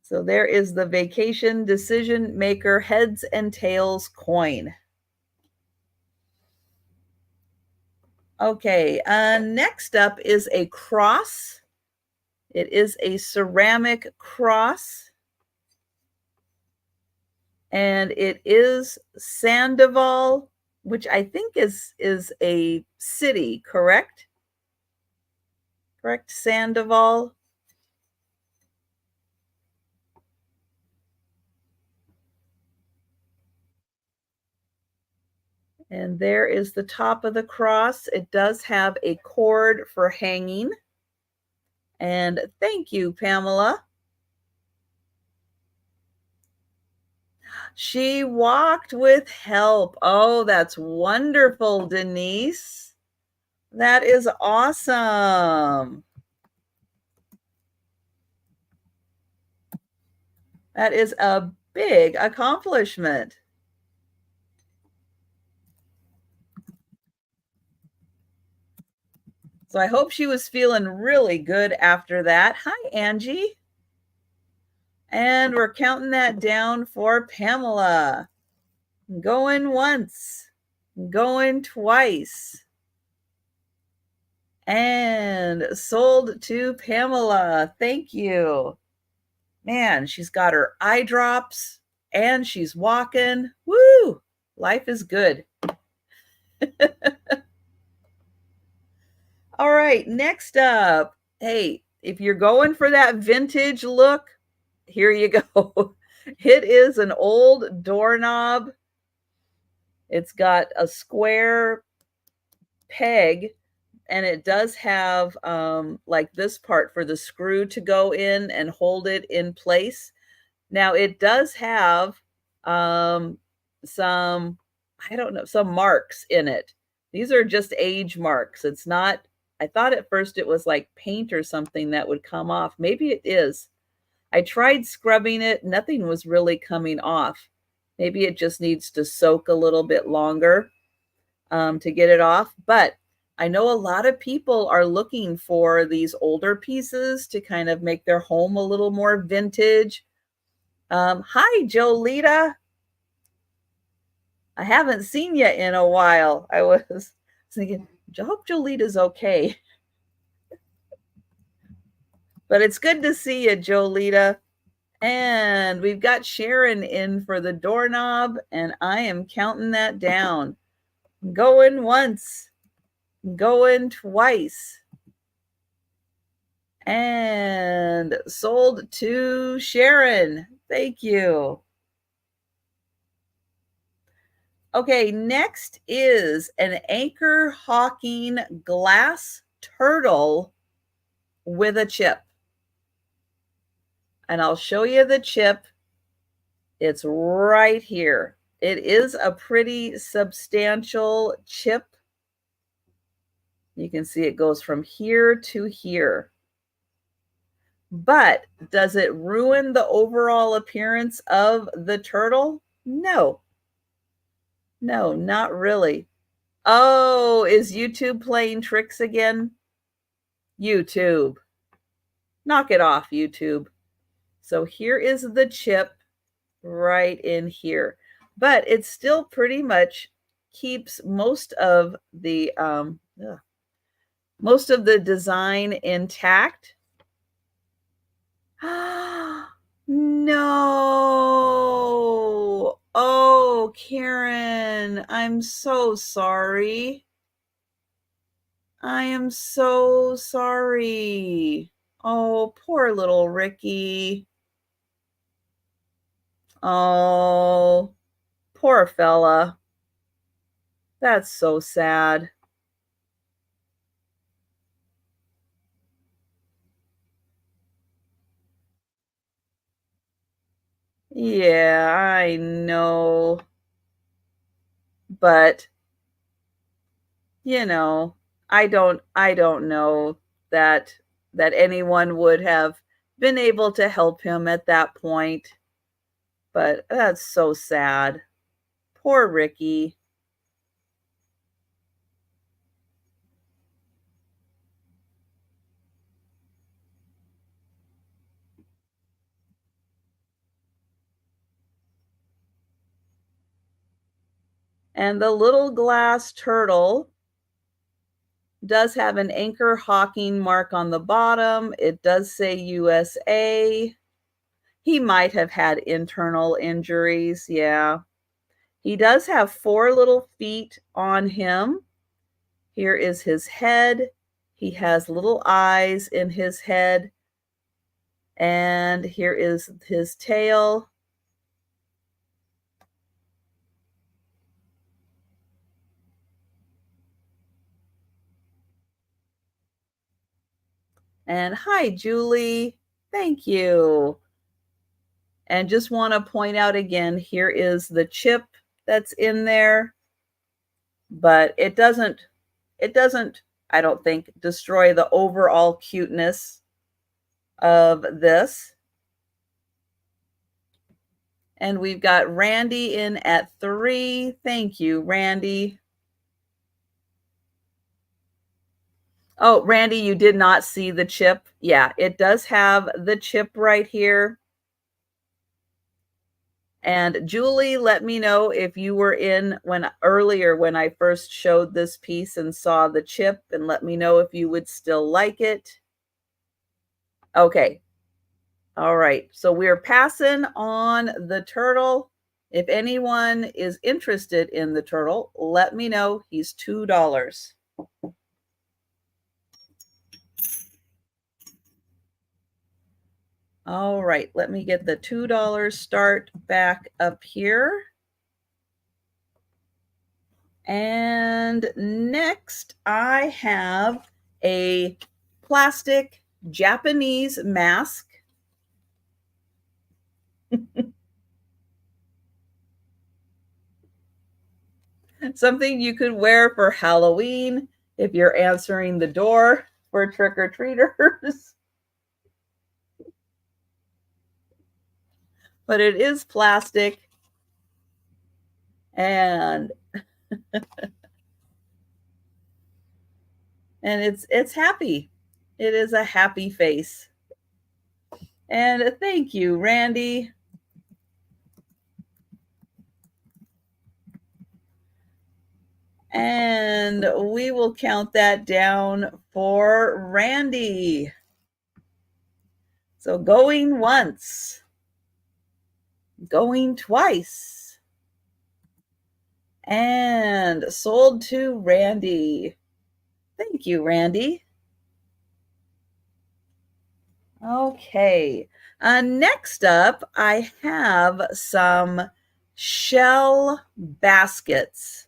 So there is the vacation decision maker heads and tails coin. Okay, next up is a cross. It is a ceramic cross. And it is Sandoval, which I think is a city, correct? Correct, Sandoval. And there is the top of the cross. It does have a cord for hanging. And thank you, Pamela. She walked with help. Oh, that's wonderful, Denise. That is awesome. That is a big accomplishment. So I hope she was feeling really good after that. Hi, Angie. And we're counting that down for Pamela. Going once, going twice. And sold to Pamela. Thank you. Man, she's got her eye drops and she's walking. Woo! Life is good. All right, next up. Hey, if you're going for that vintage look, here you go. It is an old doorknob. It's got a square peg, and it does have like this part for the screw to go in and hold it in place. Now it does have some, I don't know, some marks in it. These are just age marks. It's not, I thought at first it was like paint or something that would come off. Maybe it is. I tried scrubbing it. Nothing was really coming off. Maybe it just needs to soak a little bit longer to get it off. But I know a lot of people are looking for these older pieces to kind of make their home a little more vintage. Hi, Jolita. I haven't seen you in a while. I was thinking, I hope Jolita's okay. But it's good to see you, Jolita. And we've got Sharon in for the doorknob, and I am counting that down. Going once, going twice. And sold to Sharon. Thank you. Okay, next is an anchor hawking glass turtle with a chip. And I'll show you the chip. It's right here. It is a pretty substantial chip. You can see it goes from here to here. But does it ruin the overall appearance of the turtle? No. No, not really. Oh, is YouTube playing tricks again? YouTube. Knock it off, YouTube. So here is the chip right in here. But it still pretty much keeps most of the design intact. No. Oh, Karen, I'm so sorry. I am so sorry. Oh, poor little Ricky. Oh, poor fella. That's so sad. Yeah, I know. But, you know, I don't know that anyone would have been able to help him at that point. But that's so sad. Poor Ricky. And the little glass turtle does have an anchor hawking mark on the bottom. It does say USA. He might have had internal injuries. Yeah. He does have 4 little feet on him. Here is his head. He has little eyes in his head. And here is his tail. And hi, Julie. Thank you. And just want to point out again, here is the chip that's in there, but it doesn't, I don't think, destroy the overall cuteness of this. And we've got Randy in at 3. Thank you, Randy. Oh, Randy, you did not see the chip. Yeah, it does have the chip right here. And Julie, let me know if you were in earlier when I first showed this piece and saw the chip, and let me know if you would still like it. Okay. All right. So we're passing on the turtle. If anyone is interested in the turtle, let me know. He's $2. All right, let me get the $2 start back up here. And next I have a plastic Japanese mask. Something you could wear for Halloween if you're answering the door for trick-or-treaters. But it is plastic, and it's happy. It is a happy face. And thank you, Randy. And we will count that down for Randy. So going once, going twice, and sold to Randy. Thank you, Randy. Okay. Next up, I have some shell baskets.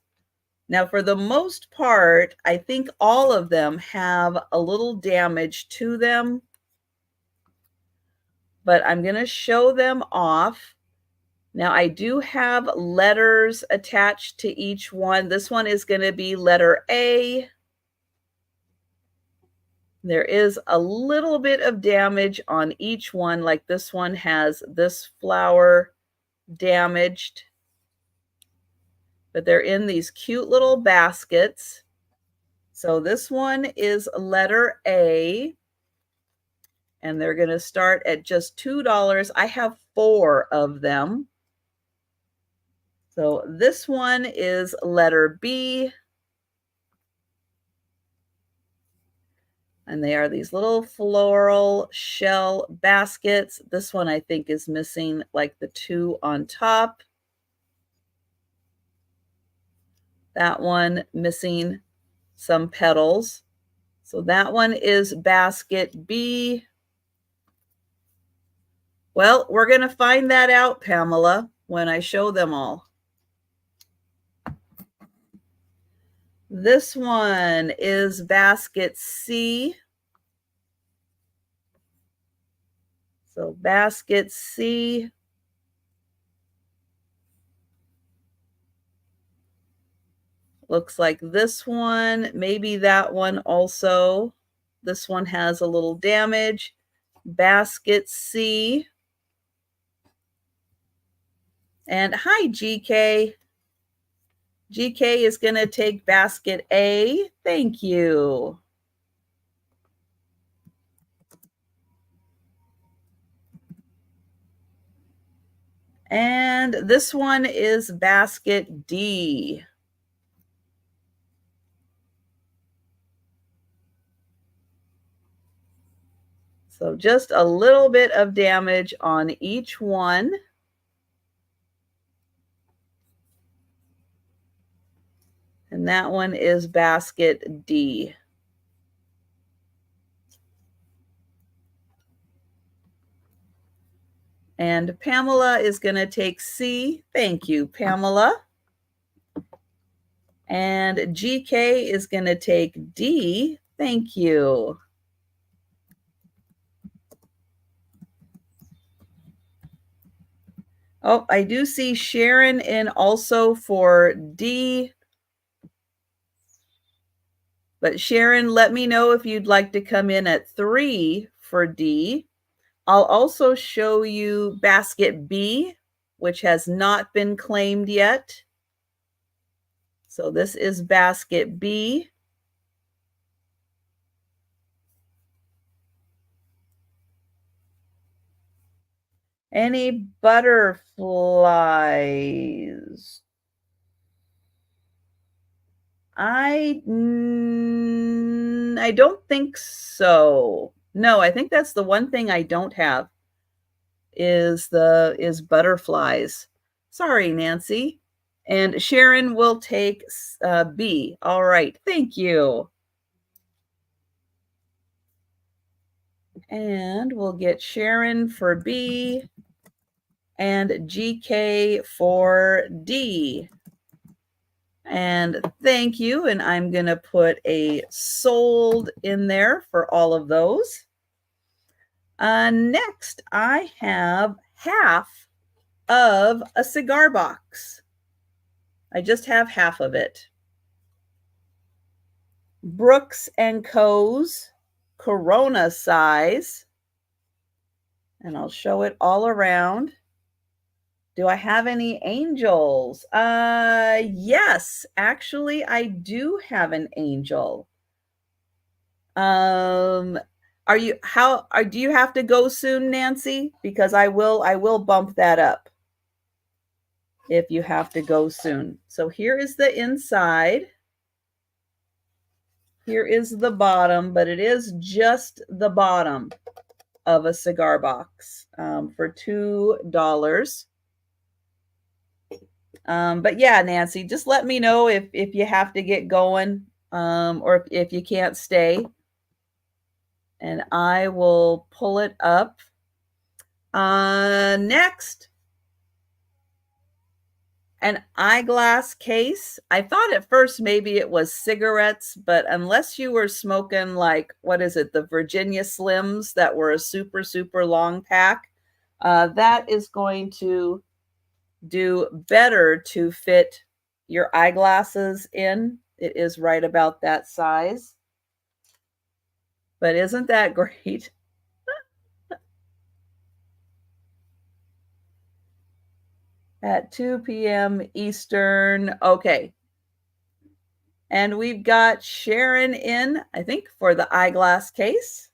Now, for the most part, I think all of them have a little damage to them, but I'm going to show them off. Now, I do have letters attached to each one. This one is going to be letter A. There is a little bit of damage on each one, like this one has this flower damaged, but they're in these cute little baskets. So this one is letter A, and they're going to start at just $2. I have 4 of them. So this one is letter B. And they are these little floral shell baskets. This one I think is missing like the 2 on top. That one missing some petals. So that one is basket B. Well, we're going to find that out, Pamela, when I show them all. This one is basket C. So basket C. Looks like this one, maybe that one also. This one has a little damage. Basket C. And hi, GK. GK is going to take basket A. Thank you. And this one is basket D. So just a little bit of damage on each one. And that one is basket D. And Pamela is going to take C. Thank you, Pamela. And GK is going to take D. Thank you. Oh, I do see Sharon in also for D. But Sharon, let me know if you'd like to come in at 3 for D. I'll also show you basket B, which has not been claimed yet. So this is basket B. Any butterflies? I don't think so. No, I think that's the one thing I don't have is butterflies. Sorry, Nancy. And Sharon will take B. All right, thank you. And we'll get Sharon for B and GK for D. And thank you. And I'm going to put a sold in there for all of those. Next, I have half of a cigar box. I just have half of it. Brooks & Co.'s Corona size. And I'll show it all around. Do I have any angels? Yes, actually I do have an angel. Do you have to go soon, Nancy? Because I will bump that up if you have to go soon. So here is the inside. Here is the bottom, but it is just the bottom of a cigar box for $2. But yeah, Nancy, just let me know if you have to get going or if you can't stay. And I will pull it up. Next, an eyeglass case. I thought at first maybe it was cigarettes, but unless you were smoking like, what is it, the Virginia Slims that were a super, super long pack, that is going to do better to fit your eyeglasses in. It is right about that size. But isn't that great? At 2 p.m. Eastern. Okay. And we've got Sharon in, I think, for the eyeglass case.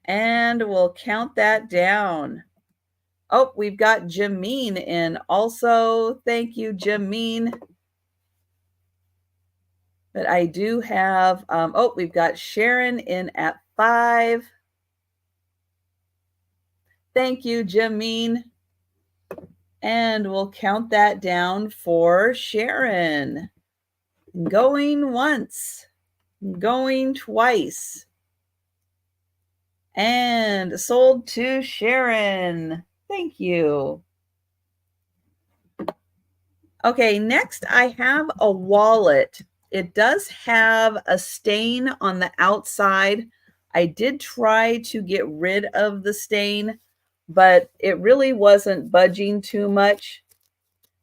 And we'll count that down. Oh, we've got Jameen in also. Thank you, Jameen. But I do have, we've got Sharon in at 5. Thank you, Jameen. And we'll count that down for Sharon. Going once, going twice. And sold to Sharon. Thank you. Okay, next I have a wallet. It does have a stain on the outside. I did try to get rid of the stain, but it really wasn't budging too much.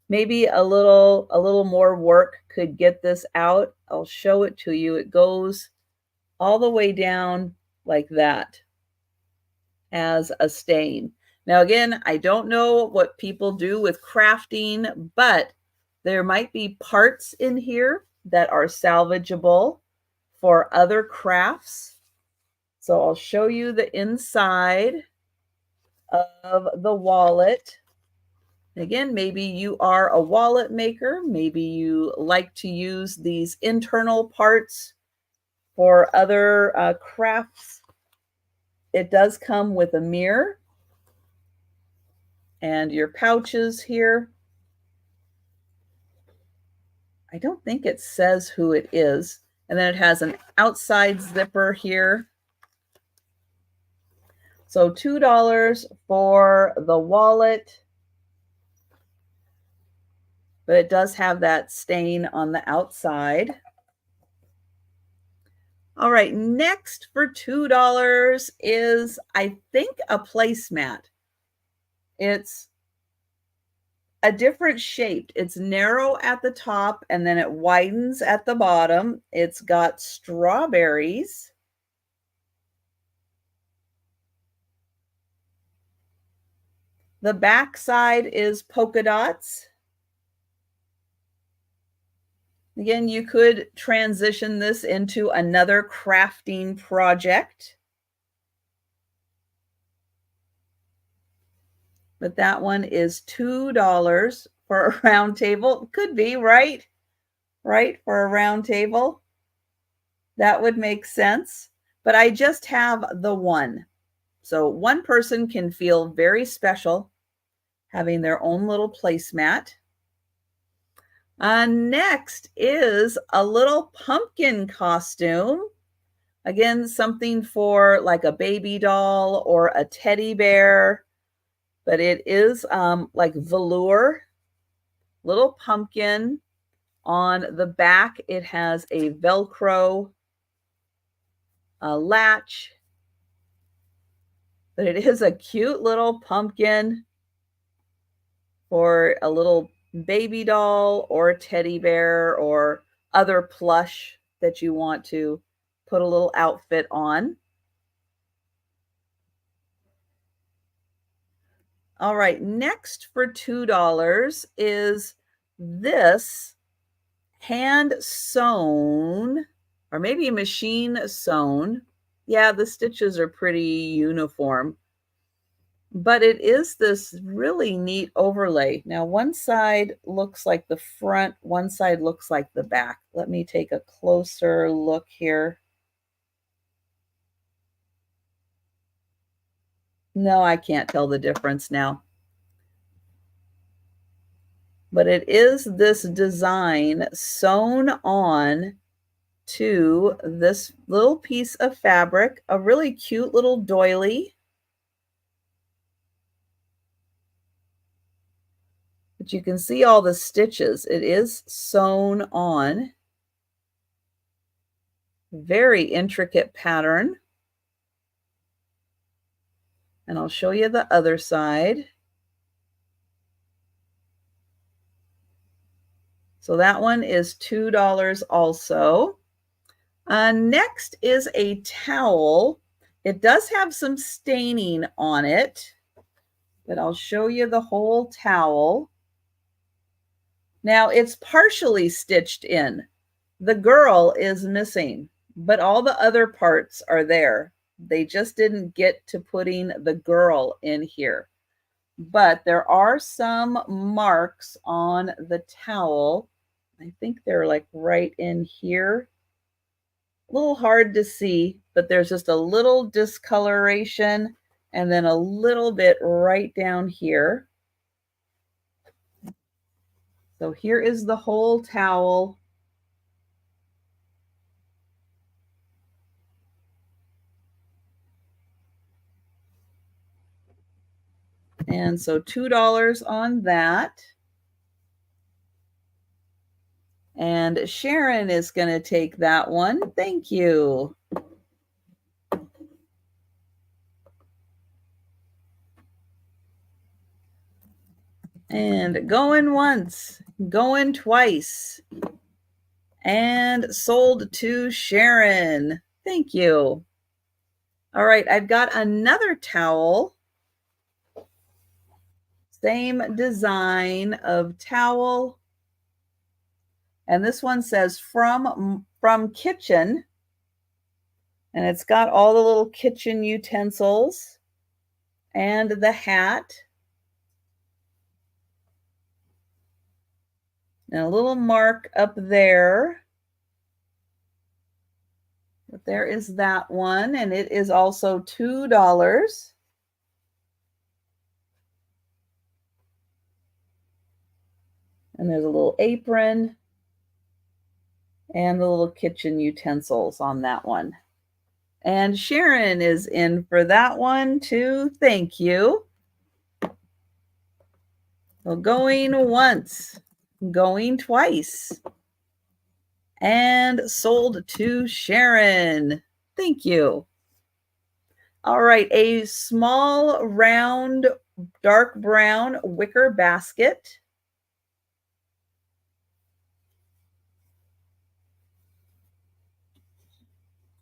Maybe a little more work could get this out. I'll show it to you. It goes all the way down like that as a stain. Now again, I don't know what people do with crafting, but there might be parts in here that are salvageable for other crafts. So I'll show you the inside of the wallet. Again, maybe you are a wallet maker. Maybe you like to use these internal parts for other crafts. It does come with a mirror and your pouches here. I don't think it says who it is. And then it has an outside zipper here. So $2 for the wallet. But it does have that stain on the outside. All right, next for $2 is, I think, a placemat. It's a different shape. It's narrow at the top and then it widens at the bottom. It's got strawberries. The back side is polka dots. Again, you could transition this into another crafting project. But that one is $2 for a round table. Could be, right? Right, for a round table. That would make sense. But I just have the one. So one person can feel very special having their own little placemat. Next is a little pumpkin costume. Again, something for like a baby doll or a teddy bear, but it is like velour, little pumpkin. On the back, it has a Velcro latch, but it is a cute little pumpkin for a little baby doll or a teddy bear or other plush that you want to put a little outfit on. All right, next for $2 is this hand sewn, or maybe machine sewn. Yeah, the stitches are pretty uniform. But it is this really neat overlay. Now, one side looks like the front, one side looks like the back. Let me take a closer look here. No, I can't tell the difference now. But it is this design sewn on to this little piece of fabric, a really cute little doily. But you can see all the stitches. It is sewn on. Very intricate pattern. And I'll show you the other side. So that one is $2 also. Next is a towel. It does have some staining on it, but I'll show you the whole towel. Now it's partially stitched in. The girl is missing, but all the other parts are there. They just didn't get to putting the girl in here. But there are some marks on the towel. I think they're like right in here. A little hard to see, but there's just a little discoloration and then a little bit right down here. So here is the whole towel. And so $2 on that. And Sharon is going to take that one. Thank you. And going once, going twice. And sold to Sharon. Thank you. All right, I've got another towel. Same design of towel. And this one says from kitchen. And it's got all the little kitchen utensils and the hat. And a little mark up there. But there is that one, and it is also $2. And there's a little apron and the little kitchen utensils on that one. And Sharon is in for that one too. Thank you. So going once, going twice, and sold to Sharon. Thank you. All right, a small, round, dark brown wicker basket.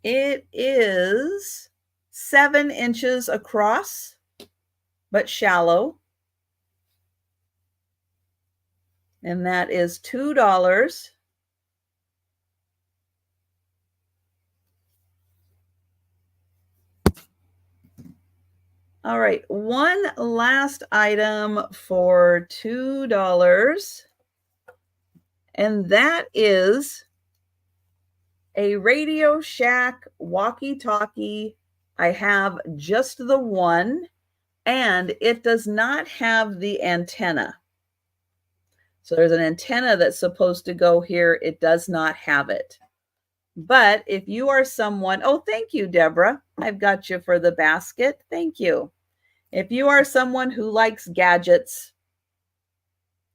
It is 7 inches across, but shallow. And that is $2. All right, one last item for $2. And that is a Radio Shack walkie-talkie. I have just the one, and it does not have the antenna. So there's an antenna that's supposed to go here. It does not have it. But if you are someone, oh, thank you, Deborah. I've got you for the basket. Thank you. If you are someone who likes gadgets,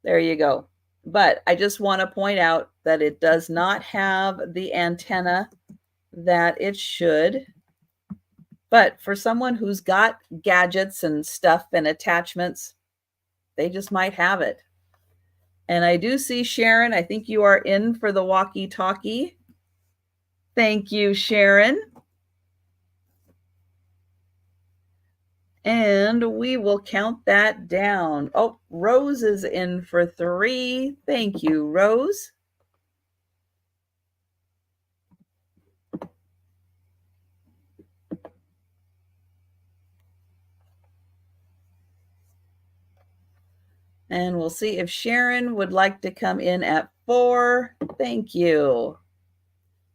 there you go. But I just want to point out that it does not have the antenna that it should. But for someone who's got gadgets and stuff and attachments, they just might have it. And I do see Sharon. I think you are in for the walkie-talkie. Thank you, Sharon. And we will count that down. Oh, Rose is in for 3. Thank you, Rose. And we'll see if Sharon would like to come in at 4. Thank you.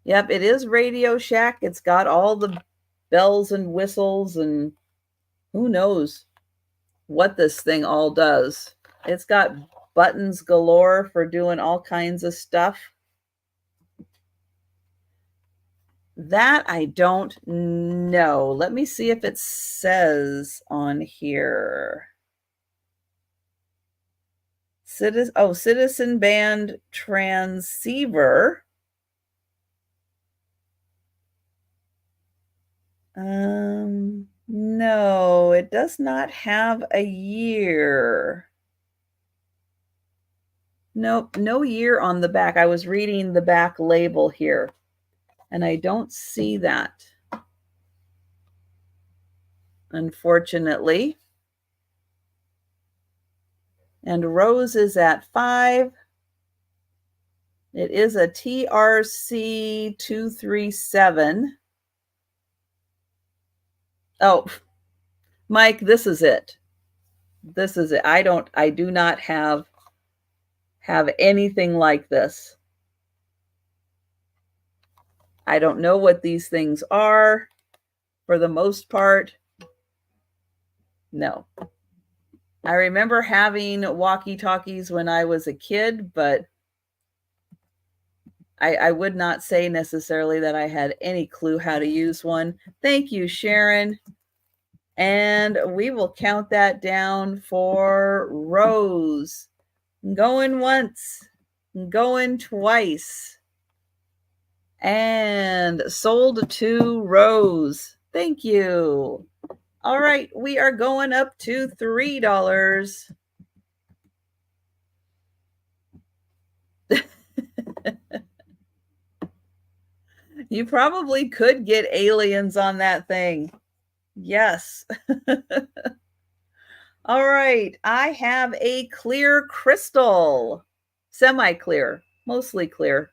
Yep, it is Radio Shack. It's got all the bells and whistles, and who knows what this thing all does. It's got buttons galore for doing all kinds of stuff. That I don't know. Let me see if it says on here. Citizen band transceiver. No, it does not have a year. Nope, no year on the back. I was reading the back label here, and I don't see that, unfortunately. And Rose is at 5. It is a TRC 237. Oh, Mike, this is it. This is it. I do not have anything like this. I don't know what these things are for the most part. No. I remember having walkie-talkies when I was a kid, but I would not say necessarily that I had any clue how to use one. Thank you, Sharon. And we will count that down for Rose. Going once, going twice. And sold to Rose. Thank you. All right, we are going up to $3. You probably could get aliens on that thing. Yes. All right, I have a clear crystal. Semi-clear, mostly clear.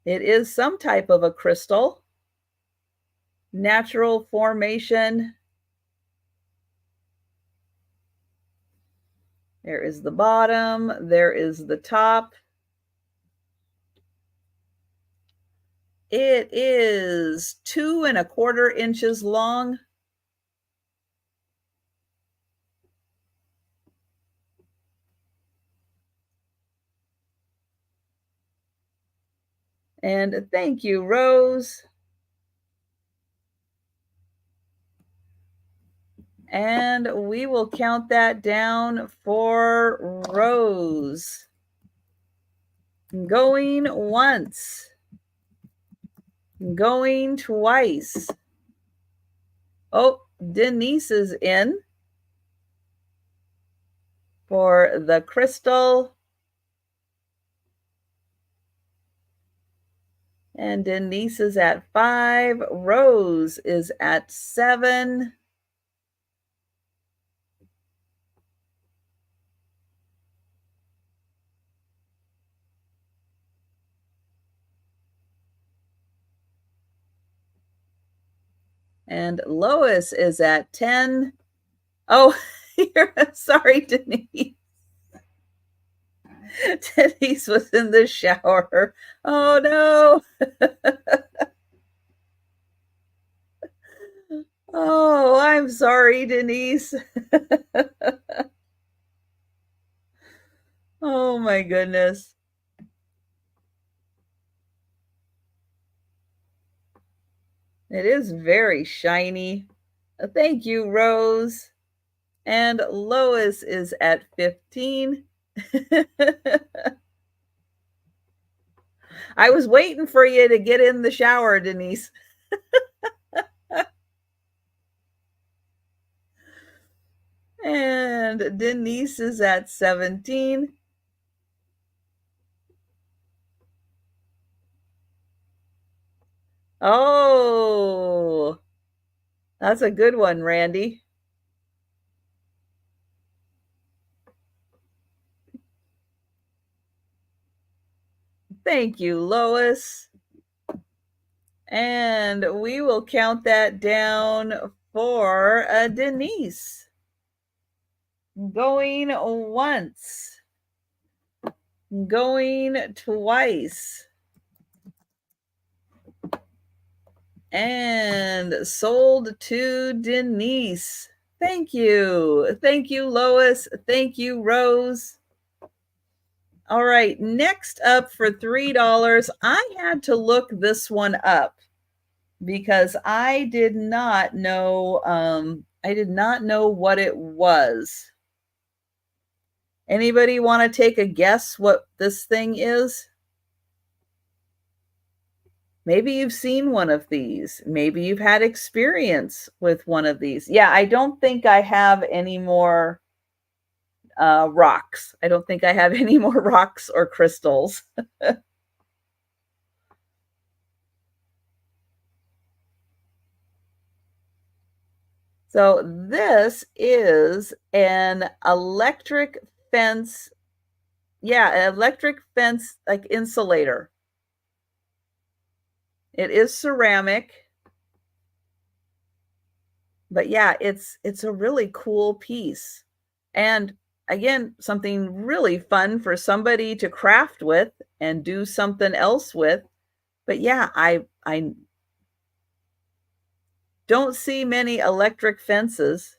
It is some type of a crystal. Natural formation. There is the bottom. There is the top. It is 2¼ inches long. And thank you, Rose. And we will count that down for Rose. Going once. Going twice. Oh, Denise is in for the crystal. And Denise is at 5. Rose is at 7. And Lois is at 10. Oh, sorry, Denise. Denise was in the shower. Oh, no. Oh, I'm sorry, Denise. Oh, my goodness. It is very shiny. Thank you, Rose. And Lois is at 15. I was waiting for you to get in the shower, Denise. And Denise is at 17. Oh, that's a good one, Randy. Thank you, Lois. And we will count that down for Denise. Going once. Going twice. And sold to Denise. Thank you. Thank you, Lois. Thank you, Rose. All right, next up for $3, I had to look this one up because I did not know what it was. Anybody want to take a guess what this thing is? Maybe you've seen one of these. Maybe you've had experience with one of these. Yeah, I don't think I have any more rocks. I don't think I have any more rocks or crystals. So this is an electric fence. Yeah, an electric fence like insulator. It is ceramic. But yeah, it's a really cool piece. And again, something really fun for somebody to craft with and do something else with. But yeah, I don't see many electric fences.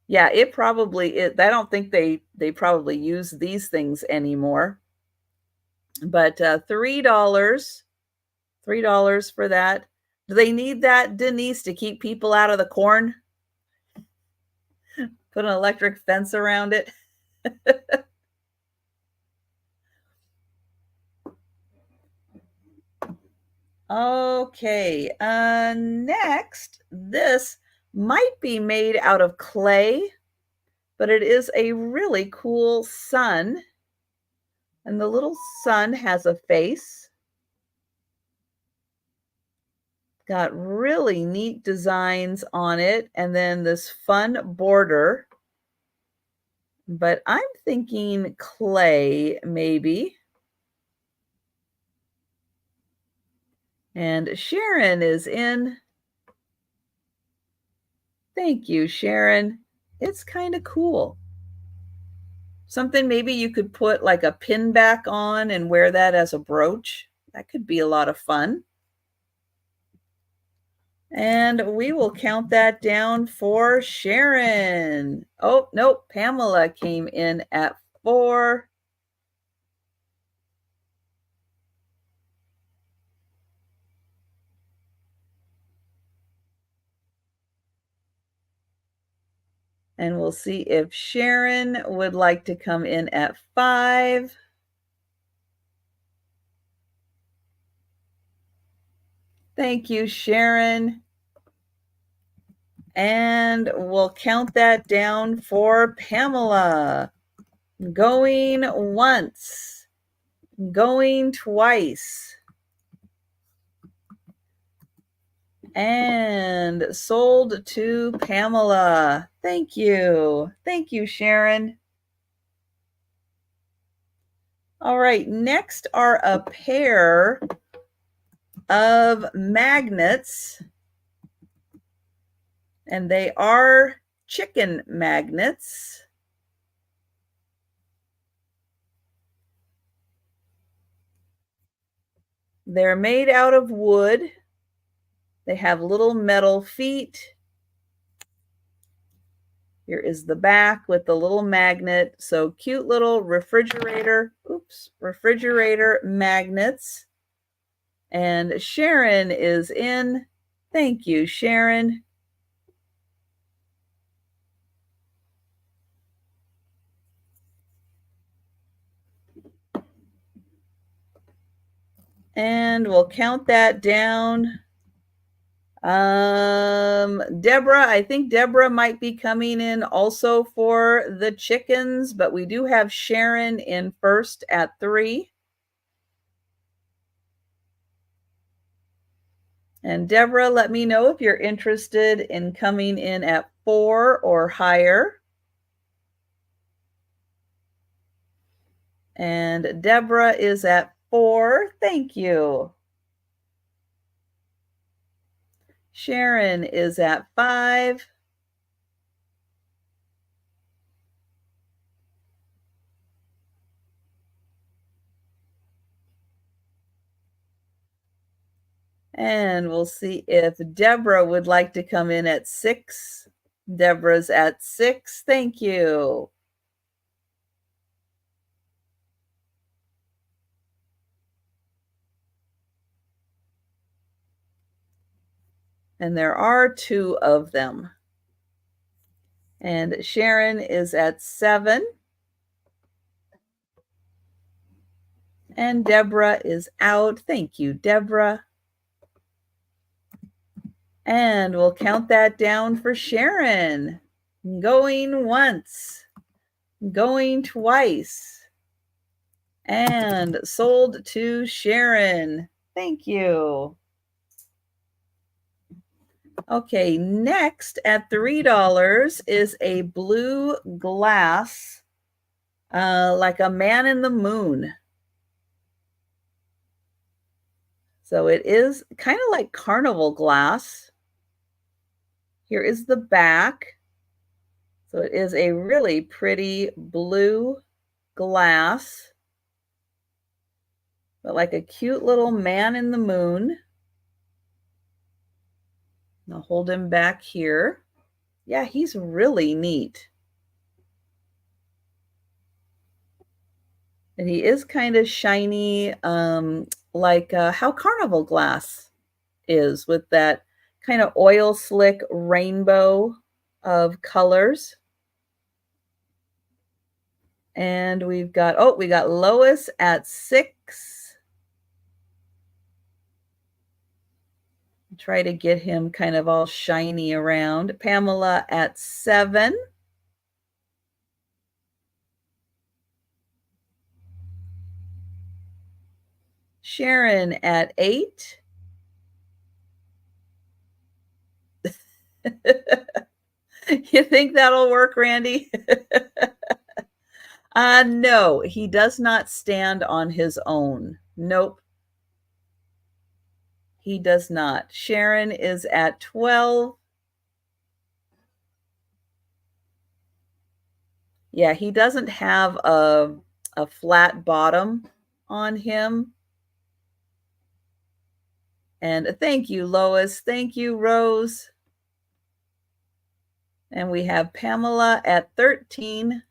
Yeah, it probably I don't think they probably use these things anymore. But $3 for that. Do they need that, Denise, to keep people out of the corn? Put an electric fence around it? Okay, next, this might be made out of clay, but it is a really cool sun. And the little sun has a face. Got really neat designs on it, and then this fun border. But I'm thinking clay, maybe. And Sharon is in. Thank you, Sharon. It's kind of cool. Something maybe you could put like a pin back on and wear that as a brooch. That could be a lot of fun. And we will count that down for Sharon. Oh, nope. Pamela came in at 4. And we'll see if Sharon would like to come in at 5. Thank you, Sharon. And we'll count that down for Pamela. Going once, going twice, and sold to Pamela. Thank you. Thank you, Sharon. All right, next are a pair of magnets, and they are chicken magnets. They're made out of wood. They have little metal feet. Here is the back with the little magnet. So cute little refrigerator magnets. And Sharon is in. Thank you, Sharon. And we'll count that down. Deborah, I think Deborah might be coming in also for the chickens, but we do have Sharon in first at 3. And Deborah, let me know if you're interested in coming in at 4 or higher. And Deborah is at 4. Thank you. Sharon is at 5. And we'll see if Deborah would like to come in at 6. Deborah's at 6. Thank you. And there are 2 of them. And Sharon is at 7. And Deborah is out. Thank you, Deborah. And we'll count that down for Sharon. Going once, going twice, and sold to Sharon. Thank you. Okay, next at $3 is a blue glass, like a man in the moon. So it is kind of like carnival glass. Here is the back. So it is a really pretty blue glass, but like a cute little man in the moon. I'll hold him back here. Yeah, he's really neat. And he is kind of shiny, like how carnival glass is with that kind of oil slick rainbow of colors. And we got Lois at 6. Try to get him kind of all shiny around. Pamela at 7. Sharon at 8. You think that'll work, Randy? No, he does not stand on his own. Nope. He does not. Sharon is at 12. Yeah, he doesn't have a flat bottom on him. And thank you, Lois. Thank you, Rose. And we have Pamela at 13.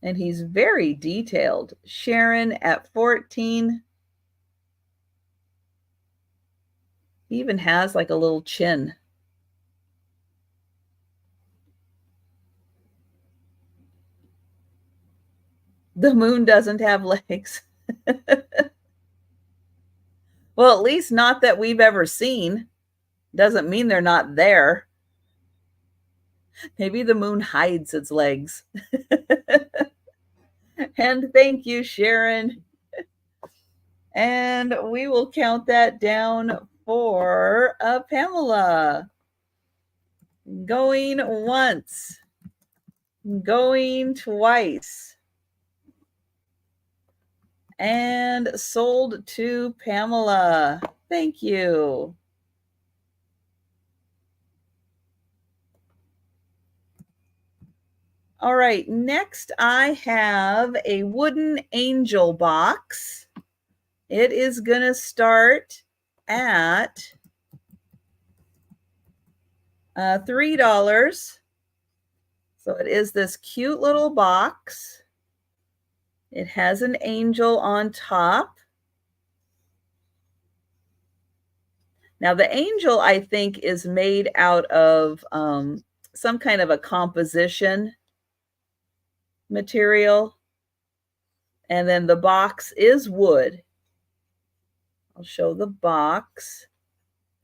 And he's very detailed. Sharon at 14. He even has like a little chin. The moon doesn't have legs. Well, at least not that we've ever seen. Doesn't mean they're not there. Maybe the moon hides its legs. And thank you, Sharon. And we will count that down for Pamela. Going once. Going twice. And sold to Pamela. Thank you. All right, next I have a wooden angel box. It is going to start at $3. So it is this cute little box. It has an angel on top. Now the angel, I think, is made out of some kind of a composition material. And then the box is wood. I'll show the box.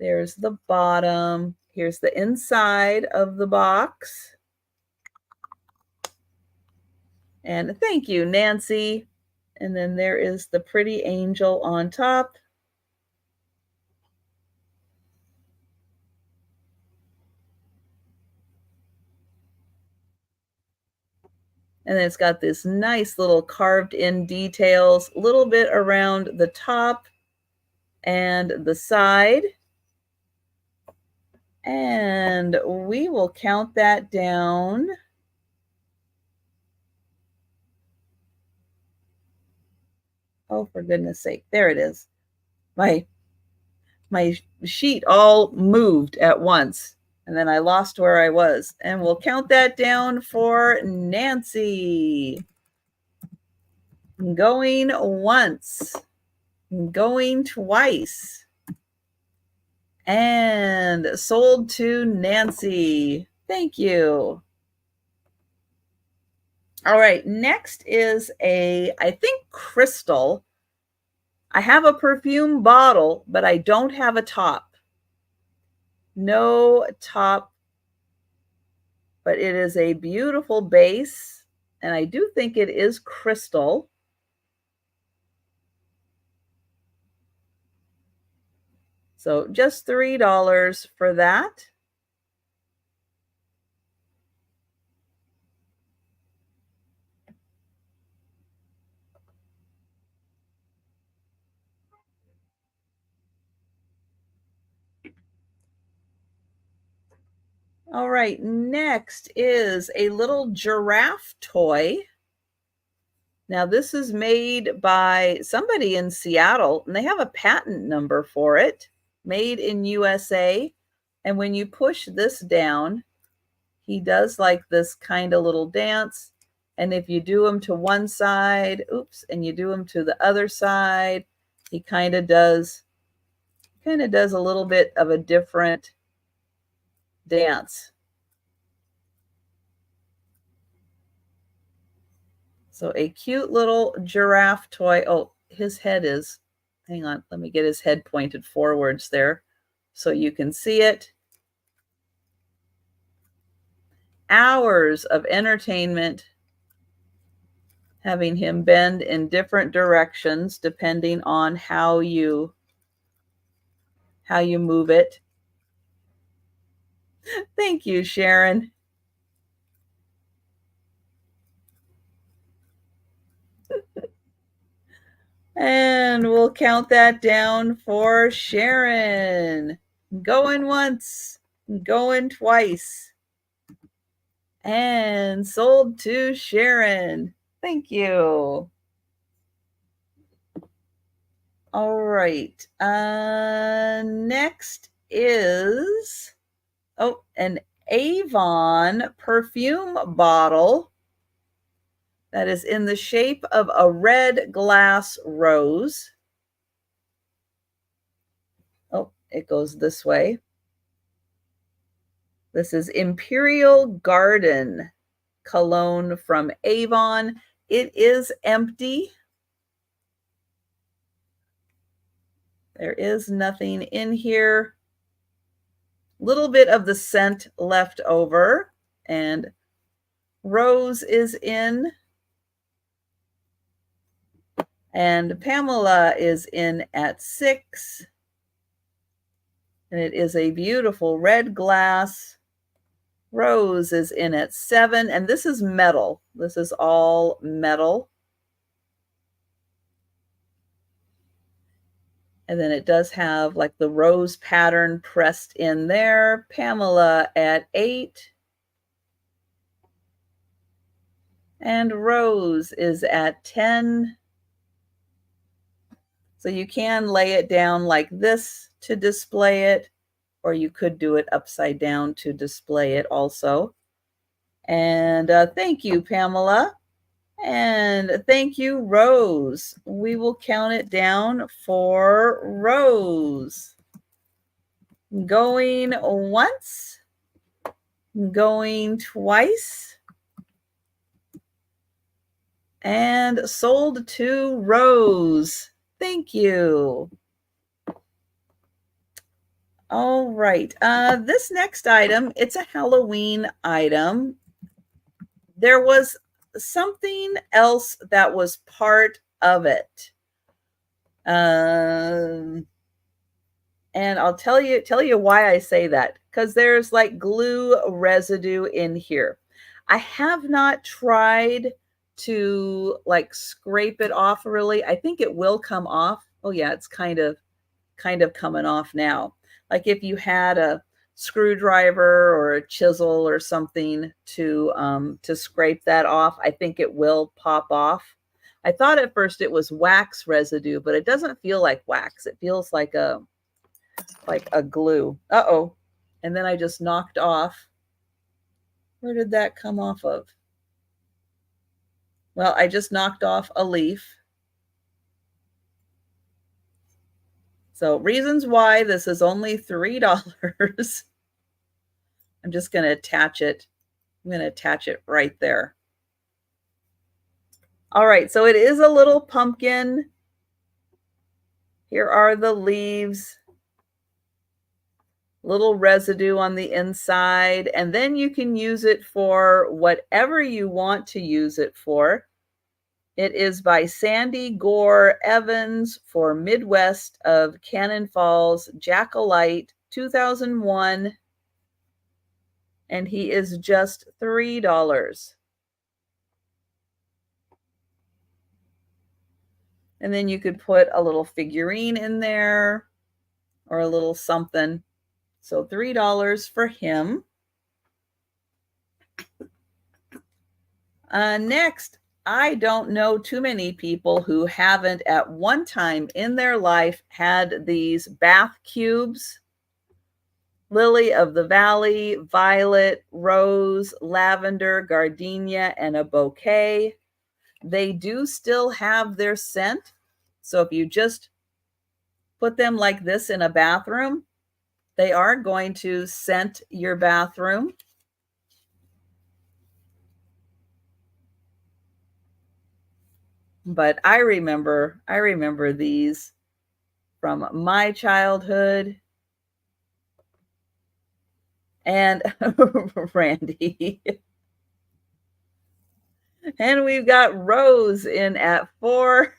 There's the bottom. Here's the inside of the box. And thank you, Nancy. And then there is the pretty angel on top. And then it's got this nice little carved in details, a little bit around the top and the side. And we will count that down. Oh, for goodness sake. There it is. My sheet all moved at once. And then I lost where I was. And we'll count that down for Nancy. Going once. Going twice. And sold to Nancy. Thank you. All right, next is I think crystal. I have a perfume bottle, but I don't have a top. No top, but it is a beautiful base, and I do think it is crystal. So just $3 for that. All right, next is a little giraffe toy. Now this is made by somebody in Seattle, and they have a patent number for it, made in USA. And when you push this down, he does like this kind of little dance. And if you do him to one side, oops, and you do him to the other side, he kind of does kind of does a little bit of a different dance. So a cute little giraffe toy. Oh, his head is, hang on, let me get his head pointed forwards there so you can see it. Hours of entertainment, having him bend in different directions depending on how you move it. Thank you, Sharon. And we'll count that down for Sharon. Going once, going twice. And sold to Sharon. Thank you. All right. Next is, an Avon perfume bottle that is in the shape of a red glass rose. Oh, it goes this way. This is Imperial Garden cologne from Avon. It is empty. There is nothing in here. Little bit of the scent left over, and Rose is in, and Pamela is in at 6. And it is a beautiful red glass. Rose is in at 7, and this is metal. This is all metal. And then it does have like the rose pattern pressed in there. Pamela at 8. And Rose is at 10. So you can lay it down like this to display it, or you could do it upside down to display it also. And thank you, Pamela. And thank you, Rose. We will count it down for Rose. Going once, going twice, and sold to Rose. Thank you. All right. This next item, it's a Halloween item. There was something else that was part of it. And I'll tell you why I say that, because there's like glue residue in here. I have not tried to like scrape it off really. I think it will come off. Oh yeah, it's kind of coming off now. Like if you had a screwdriver or a chisel or something to scrape that off, I think it will pop off. I thought at first it was wax residue, but it doesn't feel like wax. It feels like a glue. Uh-oh. And then I just knocked off. Where did that come off of? Well, I just knocked off a leaf. So reasons why this is only $3. I'm just going to attach it. I'm going to attach it right there. All right, so it is a little pumpkin. Here are the leaves. Little residue on the inside, and then you can use it for whatever you want to use it for. It is by Sandy Gore Evans for Midwest of Cannon Falls, Jackalite, 2001. And he is just $3. And then you could put a little figurine in there or a little something. So $3 for him. Next, I don't know too many people who haven't at one time in their life had these bath cubes. Lily of the Valley, violet, rose, lavender, gardenia, and a bouquet. They do still have their scent. So if you just put them like this in a bathroom, they are going to scent your bathroom. But I remember these from my childhood. And Randy. And we've got Rose in at 4.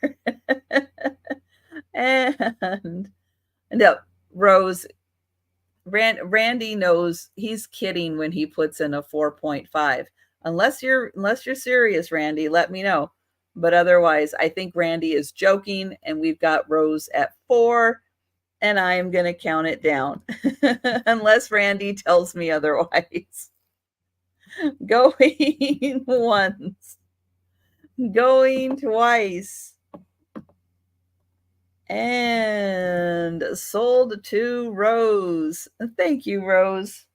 And no, Rose, Randy knows he's kidding when he puts in a 4.5. Unless you're serious, Randy, let me know. But otherwise, I think Randy is joking, and we've got Rose at 4, and I am going to count it down unless Randy tells me otherwise. Going once, going twice, and sold to Rose. Thank you, Rose.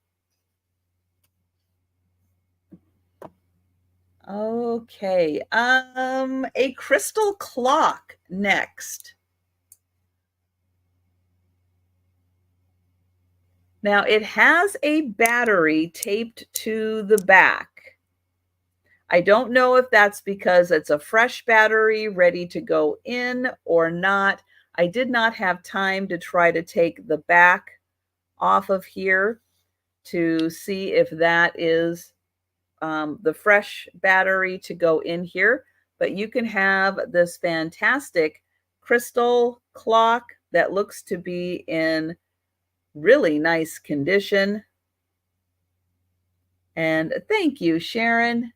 Okay, a crystal clock next. Now it has a battery taped to the back. I don't know if that's because it's a fresh battery ready to go in or not. I did not have time to try to take the back off of here to see if that is the fresh battery to go in here. But you can have this fantastic crystal clock that looks to be in really nice condition. And thank you, Sharon.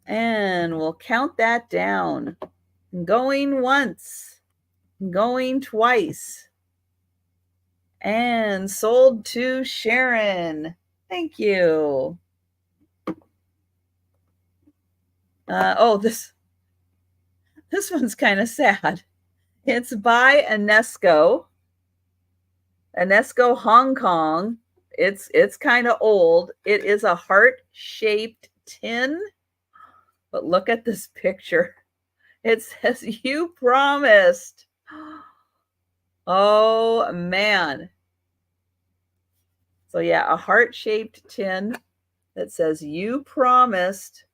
And we'll count that down. Going once, going twice, and sold to Sharon. Thank you. Oh, this one's kind of sad. It's by Enesco Hong Kong. It's kind of old. It is a heart-shaped tin. But look at this picture. It says, "You promised." Oh, man. So yeah, a heart-shaped tin that says, "You promised."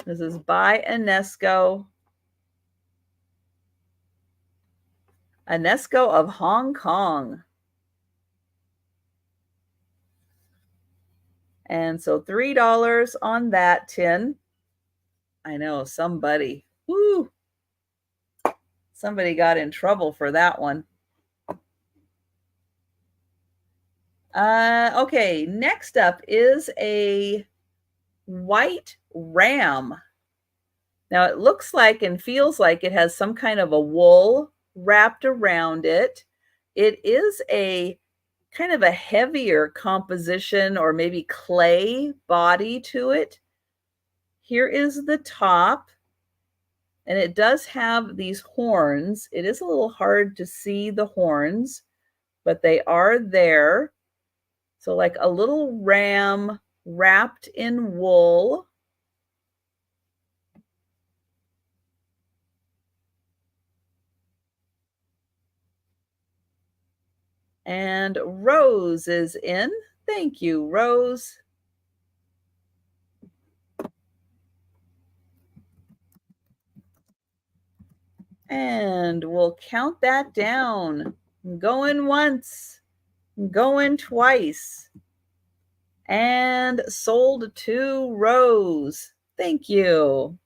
This is by Enesco of Hong Kong. And so $3 on that tin. I know somebody got in trouble for that one. Okay, next up is a white ram. Now it looks like and feels like it has some kind of a wool wrapped around it. It is a kind of a heavier composition or maybe clay body to it. Here is the top, and it does have these horns. It is a little hard to see the horns, but they are there. So like a little ram wrapped in wool. And Rose is in. Thank you, Rose. And we'll count that down. Going once, going twice, and sold to Rose. Thank you.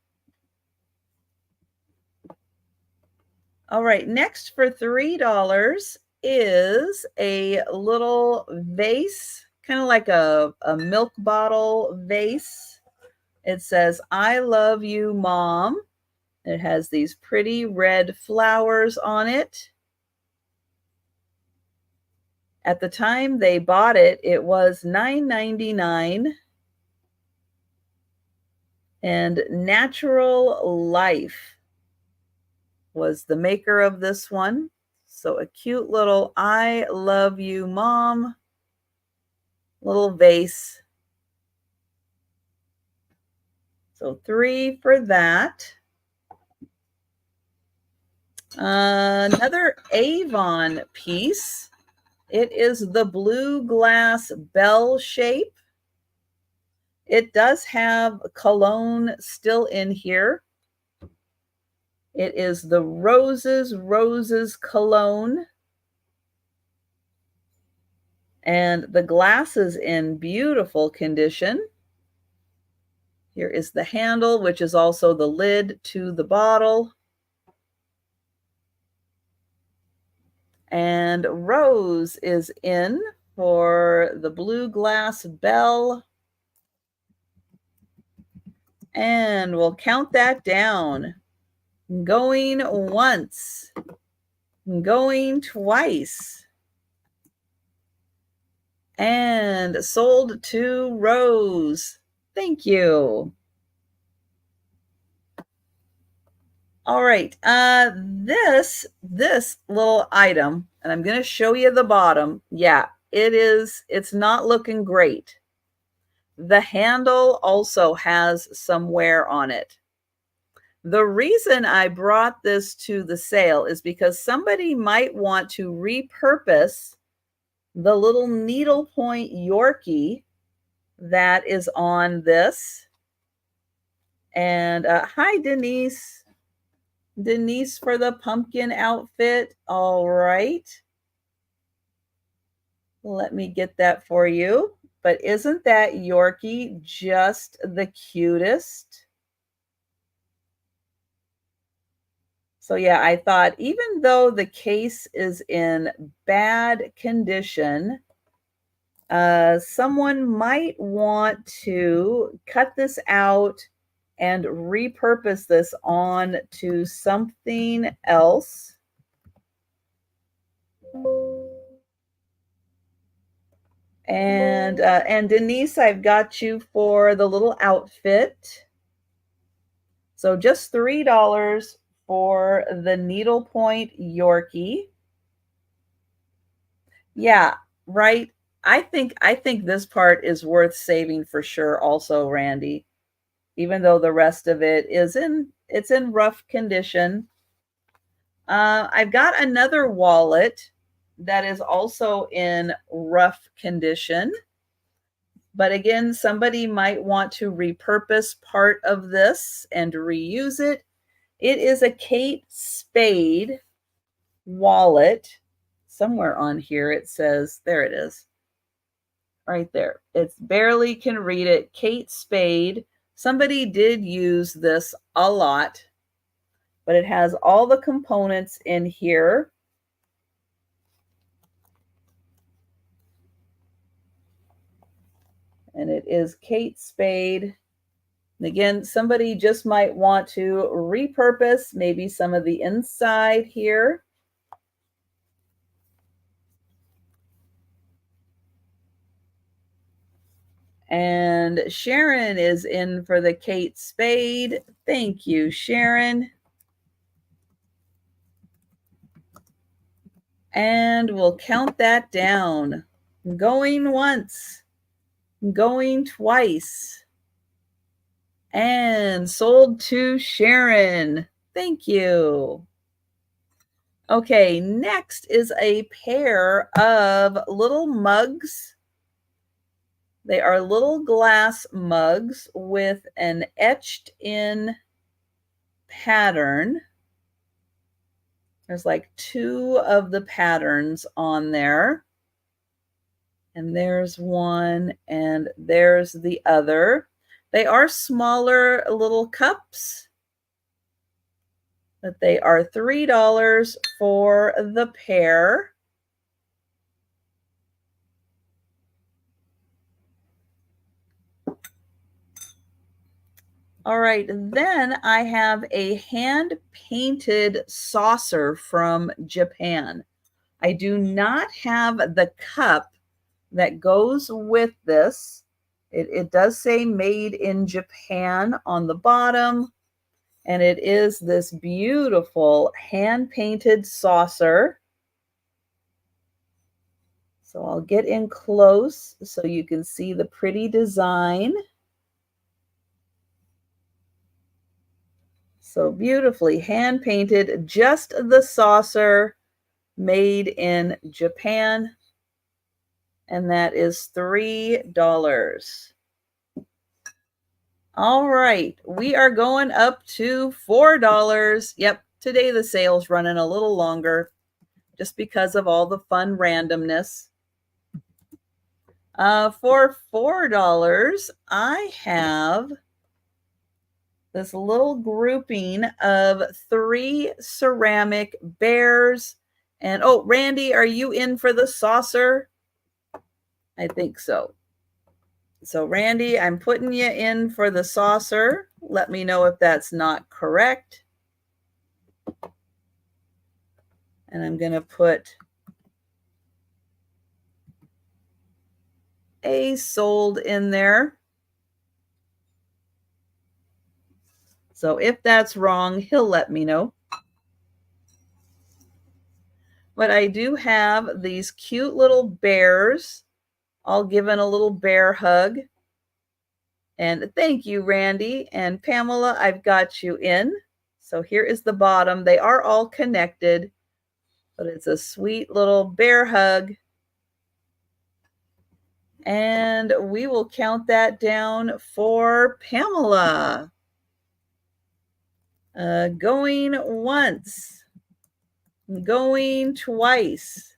All right, next for $3 is a little vase, kind of like a milk bottle vase. It says, "I love you, Mom." It has these pretty red flowers on it. At the time they bought it, it was $9.99. And Natural Life was the maker of this one. So a cute little "I love you, Mom" little vase. So $3 for that. Another Avon piece. It is the blue glass bell shape. It does have cologne still in here. It is the Roses cologne. And the glass is in beautiful condition. Here is the handle, which is also the lid to the bottle. And Rose is in for the blue glass bell. And we'll count that down. Going once, going twice, and sold to Rose. Thank you. All right, this little item, and I'm going to show you the bottom. Yeah, it's not looking great. The handle also has some wear on it. The reason I brought this to the sale is because somebody might want to repurpose the little needlepoint Yorkie that is on this. And hi, Denise. Denise for the pumpkin outfit. All right. Let me get that for you. But isn't that Yorkie just the cutest? So yeah, I thought even though the case is in bad condition, someone might want to cut this out and repurpose this on to something else. And Denise, I've got you for the little outfit. So just $3 for the needlepoint Yorkie. Yeah, right. I think this part is worth saving for sure also, Randy. Even though the rest of it is in rough condition. I've got another wallet that is also in rough condition. But again, somebody might want to repurpose part of this and reuse it. It is a Kate Spade wallet. Somewhere on here it says, there it is. Right there. It's barely can read it. Kate Spade. Somebody did use this a lot, but it has all the components in here. And it is Kate Spade. And again, somebody just might want to repurpose maybe some of the inside here. And Sharon is in for the Kate Spade. Thank you, Sharon. And we'll count that down. Going once, going twice, and sold to Sharon. Thank you. Okay, next is a pair of little mugs. They are little glass mugs with an etched in pattern. There's like 2 of the patterns on there. And there's one, and there's the other. They are smaller little cups, but they are $3 for the pair. All right, then I have a hand-painted saucer from Japan. I do not have the cup that goes with this. It does say made in Japan on the bottom, and it is this beautiful hand-painted saucer. So I'll get in close so you can see the pretty design. So beautifully hand painted, just the saucer, made in Japan. And that is $3. All right, we are going up to $4. Yep, today the sale's running a little longer just because of all the fun randomness. For $4, I have this little grouping of 3 ceramic bears. And oh, Randy, are you in for the saucer? I think so. So Randy, I'm putting you in for the saucer. Let me know if that's not correct. And I'm going to put a sold in there. So if that's wrong, he'll let me know. But I do have these cute little bears, all given a little bear hug. And thank you, Randy. And Pamela, I've got you in. So here is the bottom. They are all connected, but it's a sweet little bear hug. And we will count that down for Pamela. Going once, going twice,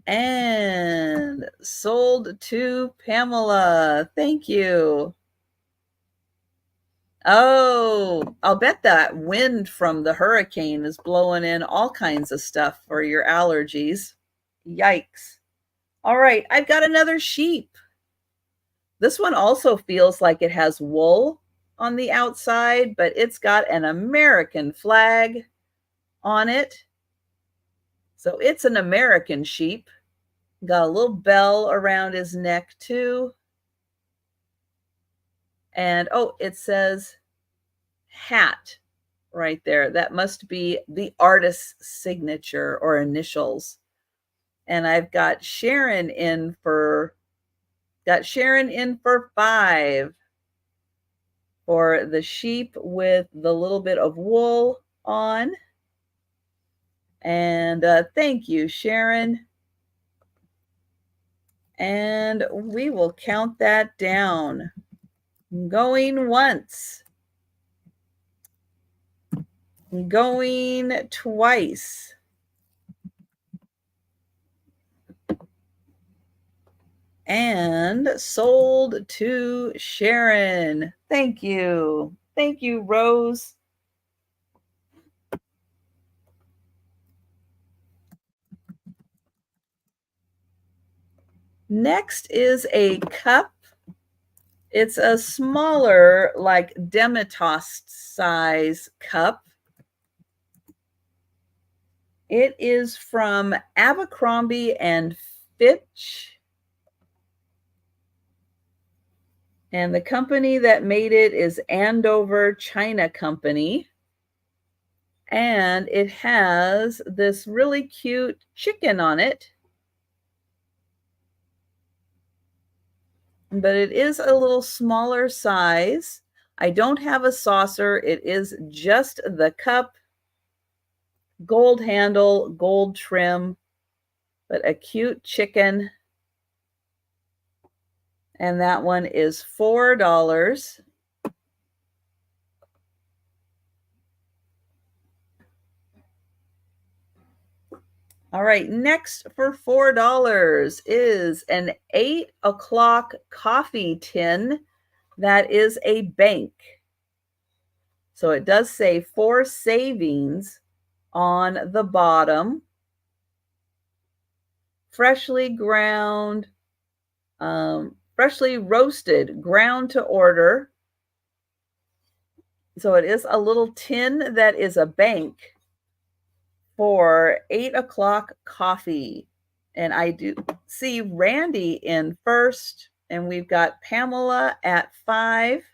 and sold to Pamela. Thank you. Oh, I'll bet that wind from the hurricane is blowing in all kinds of stuff for your allergies. Yikes. All right, I've got another sheep. This one also feels like it has wool on the outside, but it's got an American flag on it. So it's an American sheep. Got a little bell around his neck too. And oh, it says hat right there. That must be the artist's signature or initials. And I've got Sharon in for $5 for the sheep with the little bit of wool on. And thank you, Sharon. And we will count that down. Going once. Going twice. And sold to Sharon. Thank you. Thank you, Rose. Next is a cup. It's a smaller, like demitost size cup. It is from Abercrombie and Fitch. And the company that made it is Andover China Company. And it has this really cute chicken on it. But it is a little smaller size. I don't have a saucer. It is just the cup. Gold handle, gold trim, but a cute chicken. And that one is $4. All right, next for $4 is an 8 o'clock coffee tin that is a bank. So it does say for savings on the bottom. Freshly ground, freshly roasted, ground to order. So it is a little tin that is a bank for 8 o'clock coffee. And I do see Randy in first, and we've got Pamela at 5.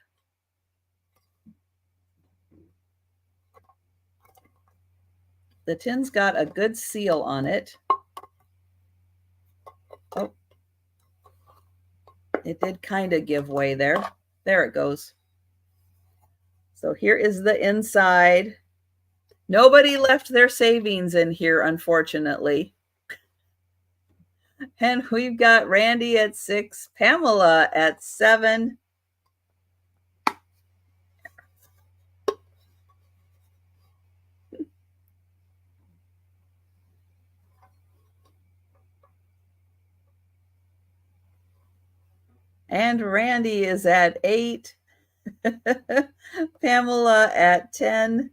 The tin's got a good seal on it. Oh, it did kind of give way there. There it goes. So here is the inside. Nobody left their savings in here, unfortunately. And we've got Randy at 6, Pamela at 7. And Randy is at 8. Pamela at 10.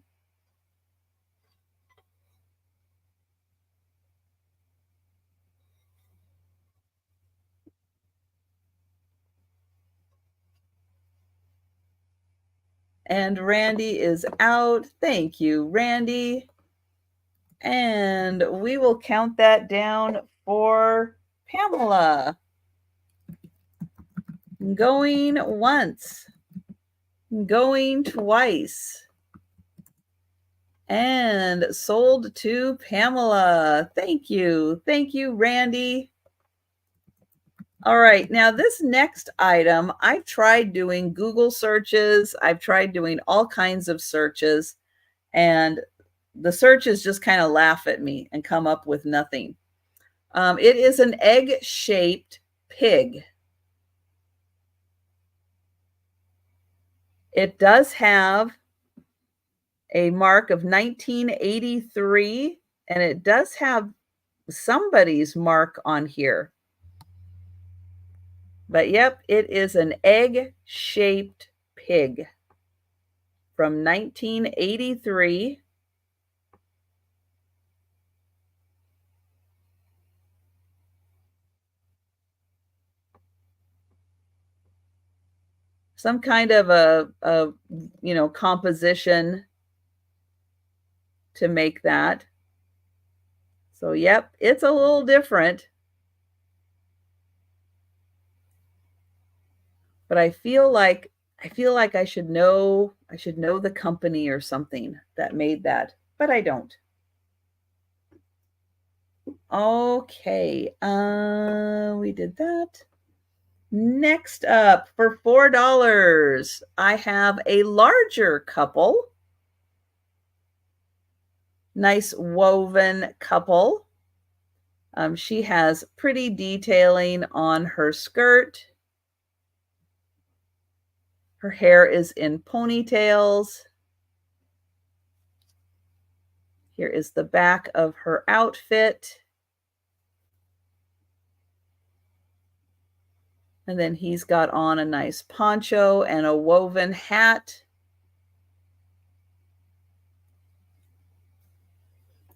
And Randy is out. Thank you, Randy. And we will count that down for Pamela. Going once. Going twice. And sold to Pamela. Thank you. Thank you, Randy. All right, now this next item, I've tried doing Google searches. I've tried doing all kinds of searches, and the searches just kind of laugh at me and come up with nothing. It is an egg-shaped pig. It does have a mark of 1983, and it does have somebody's mark on here. But yep, it is an egg-shaped pig from 1983. Some kind of a composition to make that. So yep, it's a little different. But I feel like I should know the company or something that made that, but I don't. Okay, we did that. Next up, for $4, I have a larger couple. Nice woven couple. She has pretty detailing on her skirt. Her hair is in ponytails. Here is the back of her outfit. And then he's got on a nice poncho and a woven hat.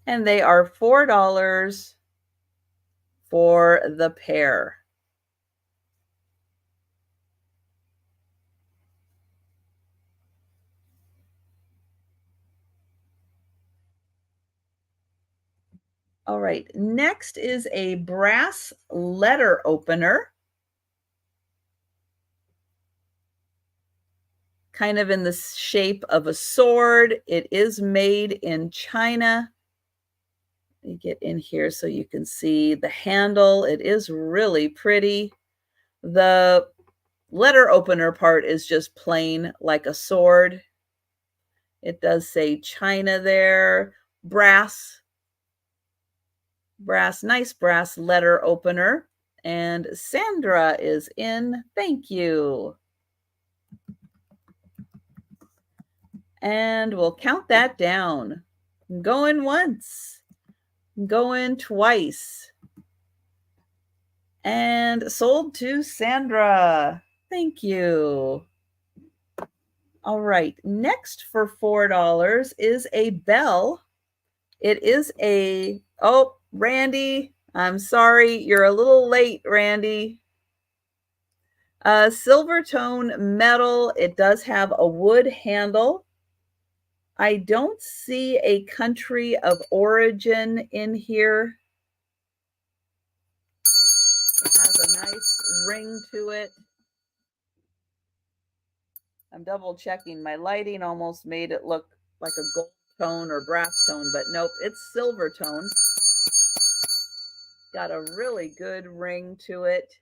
And they are $4 for the pair. All right, next is a brass letter opener. Kind of in the shape of a sword. It is made in China. Let me get in here so you can see the handle. It is really pretty. The letter opener part is just plain like a sword. It does say China there. Brass, nice brass letter opener. And Sandra is in. Thank you. And we'll count that down. Going once, going twice. And sold to Sandra. Thank you. All right, next for $4 is a bell. It is a, oh, Randy, I'm sorry, you're a little late, Randy. Silver tone metal. It does have a wood handle. I don't see a country of origin in here. It has a nice ring to it. I'm double checking. My lighting almost made it look like a gold tone or brass tone, but nope, it's silver tone. Got a really good ring to it.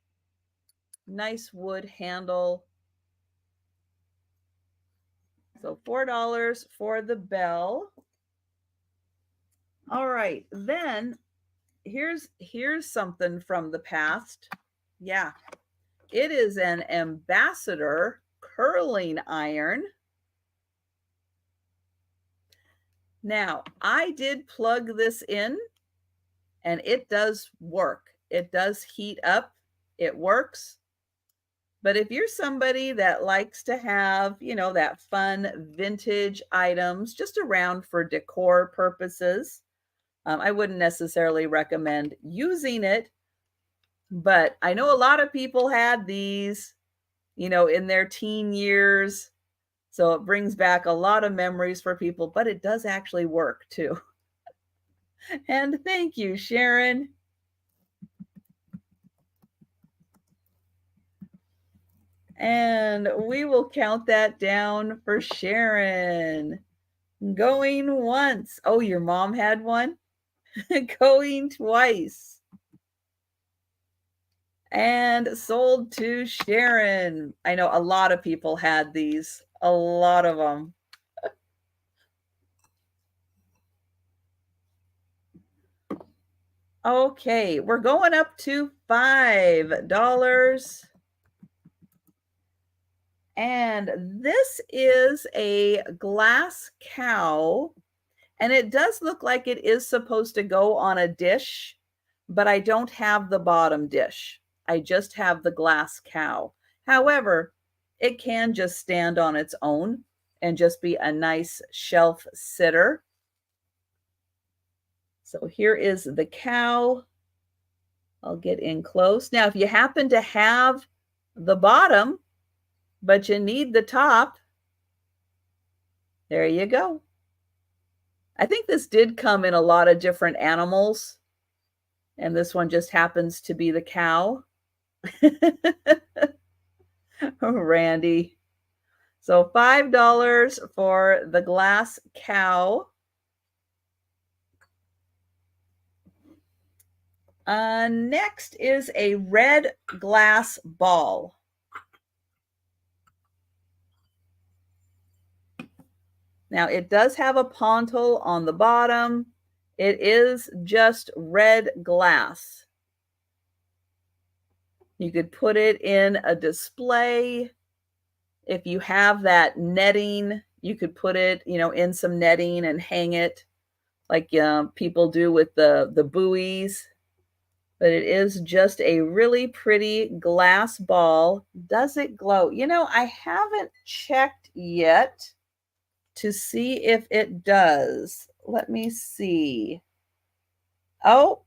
Nice wood handle. So $4 for the bell. All right, then here's something from the past. Yeah, it is an Ambassador curling iron. Now, I did plug this in and it does work. It does heat up. It works. But if you're somebody that likes to have, you know, that fun vintage items just around for decor purposes, I wouldn't necessarily recommend using it. But I know a lot of people had these, you know, in their teen years. So it brings back a lot of memories for people, but it does actually work too. And thank you, Sharon. And we will count that down for Sharon. Going once. Oh, your mom had one? Going twice. And sold to Sharon. I know a lot of people had these, a lot of them. Okay, we're going up to $5. And this is a glass cow. And it does look like it is supposed to go on a dish, but I don't have the bottom dish. I just have the glass cow. However, it can just stand on its own and just be a nice shelf sitter. So here is the cow. I'll get in close. Now, if you happen to have the bottom, but you need the top, there you go. I think this did come in a lot of different animals, and this one just happens to be the cow. Randy. So $5 for the glass cow. Next is a red glass ball. Now it does have a pontil on the bottom. It is just red glass. You could put it in a display. If you have that netting, you could put it, you know, in some netting and hang it like people do with the buoys. But it is just a really pretty glass ball. Does it glow? You know, I haven't checked yet to see if it does. Let me see. Oh,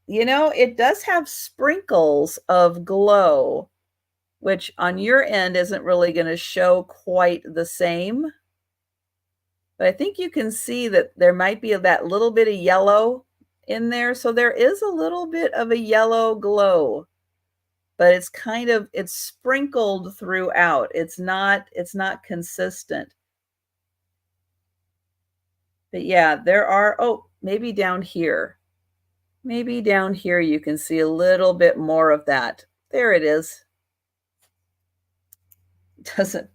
you know, it does have sprinkles of glow, which on your end isn't really going to show quite the same. But I think you can see that there might be that little bit of yellow in there. So there is a little bit of a yellow glow, but it's kind of, it's sprinkled throughout. It's not consistent. But yeah, there are, oh, maybe down here. Maybe down here you can see a little bit more of that. There it is. Doesn't,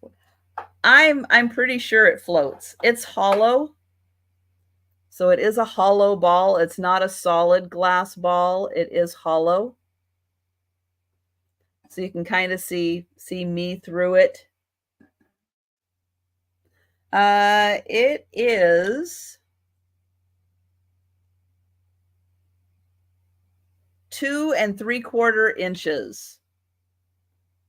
I'm pretty sure it floats. It's hollow. So it is a hollow ball. It's not a solid glass ball. It is hollow. So you can kind of see me through it. It is 2 3/4 inches.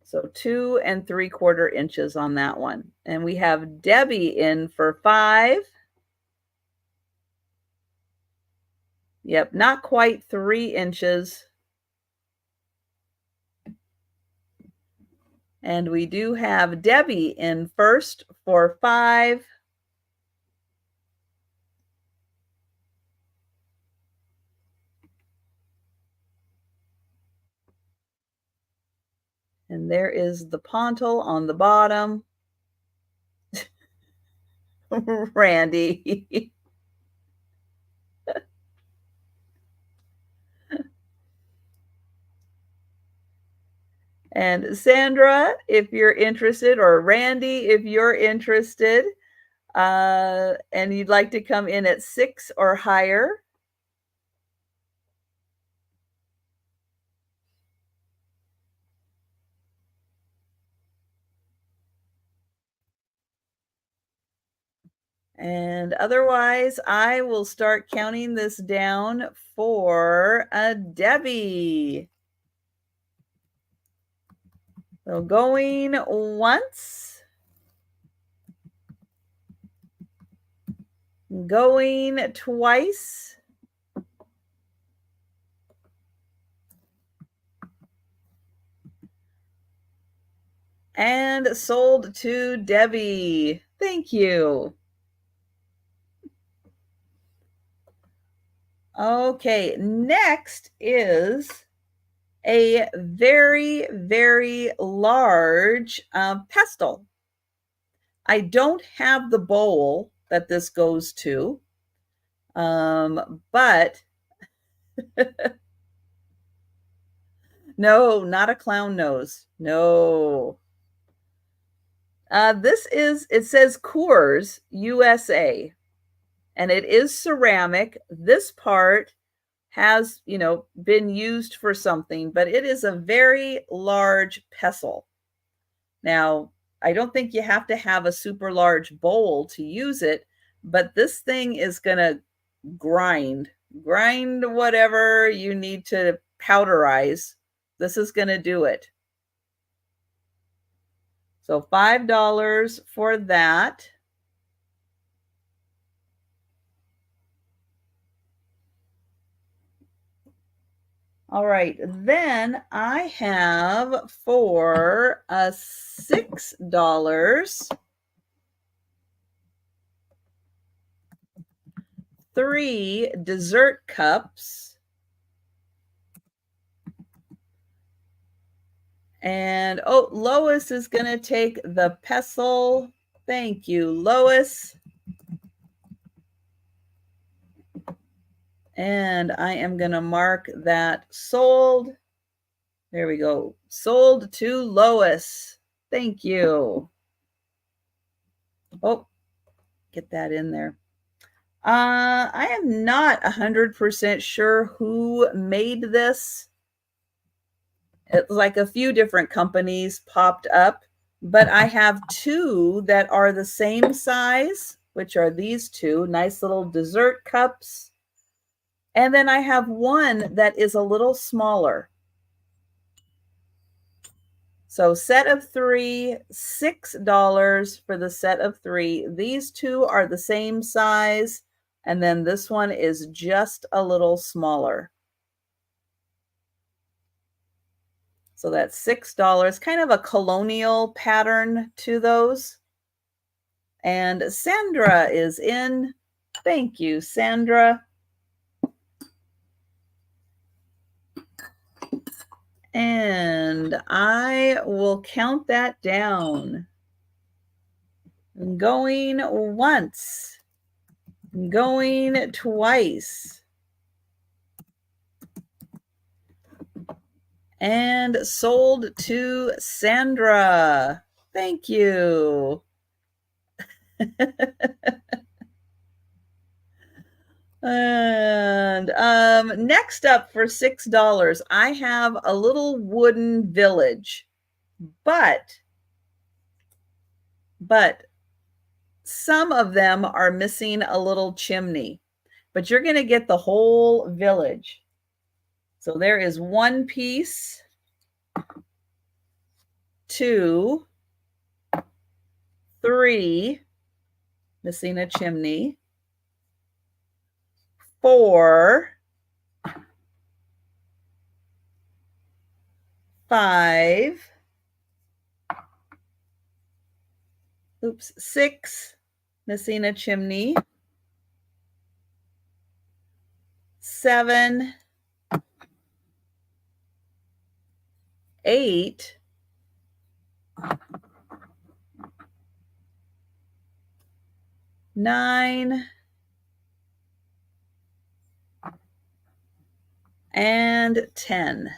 So 2 3/4 inches on that one. And we have Debbie in for 5. Yep, not quite 3 inches. And we do have Debbie in first for 5. And there is the pontil on the bottom. Randy. And Sandra, if you're interested, or Randy, if you're interested, and you'd like to come in at 6 or higher. And otherwise, I will start counting this down for Debbie. So going once, going twice, and sold to Debbie. Thank you. Okay, next is a very, very large pestle. I don't have the bowl that this goes to, but no, not a clown nose. No. It says Coors USA, and it is ceramic. This part has, been used for something, but it is a very large pestle. Now, I don't think you have to have a super large bowl to use it, but this thing is going to grind whatever you need to powderize. This is going to do it. So $5 for that. All right, then I have for $6, 3 dessert cups. And Lois is going to take the pestle. Thank you, Lois. And I am going to mark that sold. There we go. Sold to Lois. Thank you. Oh, get that in there. I am not 100% sure who made this. It's like a few different companies popped up, but I have 2 that are the same size, which are these 2 nice little dessert cups. And then I have 1 that is a little smaller. So set of 3, $6 for the set of 3. These 2 are the same size, and then this one is just a little smaller. So that's $6, kind of a colonial pattern to those. And Sandra is in. Thank you, Sandra. And I will count that down. Going once, going twice, and sold to Sandra. Thank you. And next up for $6, I have a little wooden village, but some of them are missing a little chimney, but you're going to get the whole village. So there is 1 piece, 2, 3, missing a chimney, 4, 5, 6, missing a chimney, 7, 8, 9, and 10.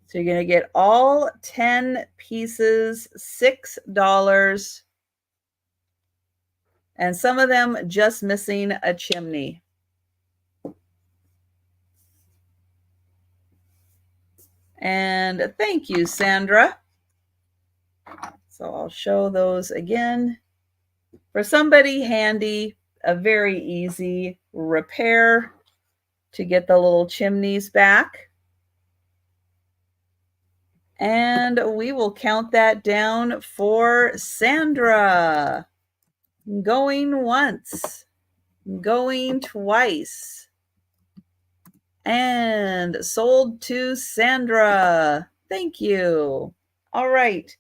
So you're going to get all 10 pieces, $6, and some of them just missing a chimney. And thank you, Sandra. So I'll show those again. For somebody handy, a very easy repair to get the little chimneys back. And we will count that down for Sandra. Going once, going twice, and sold to Sandra. Thank you. All right,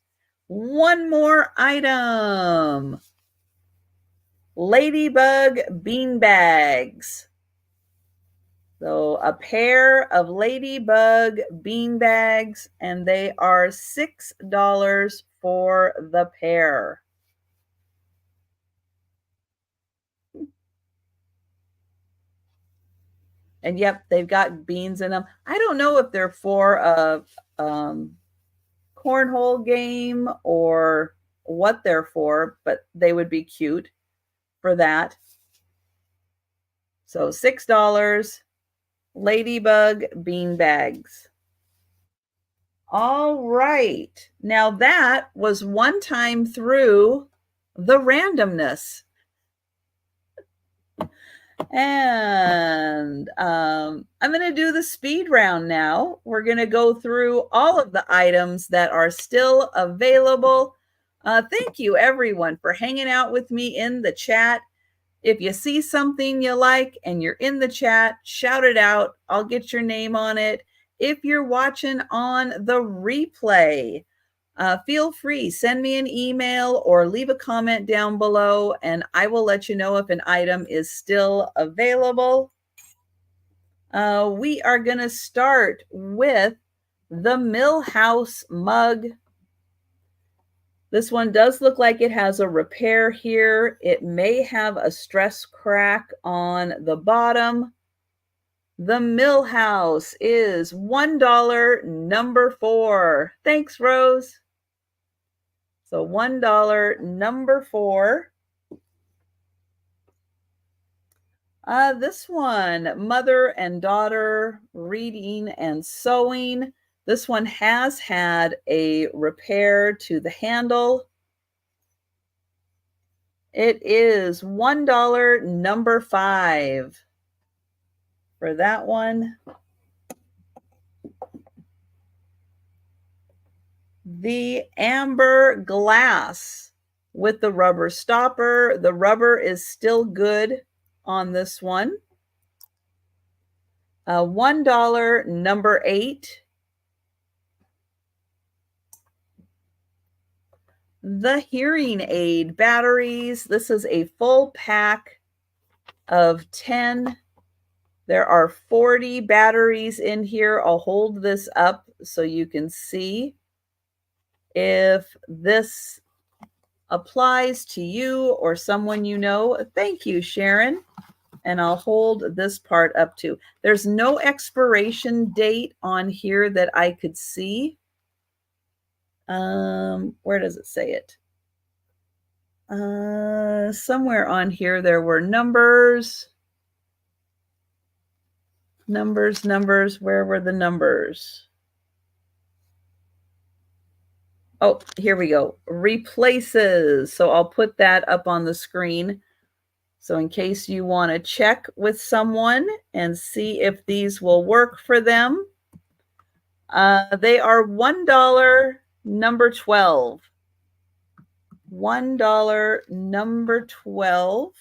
one more item. Ladybug bean bags. So a pair of ladybug bean bags, and they are $6 for the pair. And yep, they've got beans in them. I don't know if they're for a cornhole game or what they're for, but they would be cute for that. So $6, ladybug bean bags. All right. Now that was one time through the randomness. And I'm going to do the speed round now. We're going to go through all of the items that are still available. Thank you, everyone, for hanging out with me in the chat. If you see something you like and you're in the chat, shout it out. I'll get your name on it. If you're watching on the replay, feel free, send me an email or leave a comment down below, and I will let you know if an item is still available. We are going to start with the Millhouse mug. This one does look like it has a repair here. It may have a stress crack on the bottom. The Millhouse is $1, number 4. Thanks, Rose. So $1, number 4. This one, mother and daughter reading and sewing. This one has had a repair to the handle. It is $1, number 5 for that one. The amber glass with the rubber stopper. The rubber is still good on this one. $1, number 8. The hearing aid batteries. This is a full pack of 10. There are 40 batteries in here. I'll hold this up so you can see if this applies to you or someone you know. Thank you, Sharon. And I'll hold this part up too. There's no expiration date on here that I could see. Where does it say it? Somewhere on here there were numbers. Numbers. Where were the numbers? Oh, here we go. Replaces. So I'll put that up on the screen. So in case you want to check with someone and see if these will work for them, they are $1, number 12. $1, number 12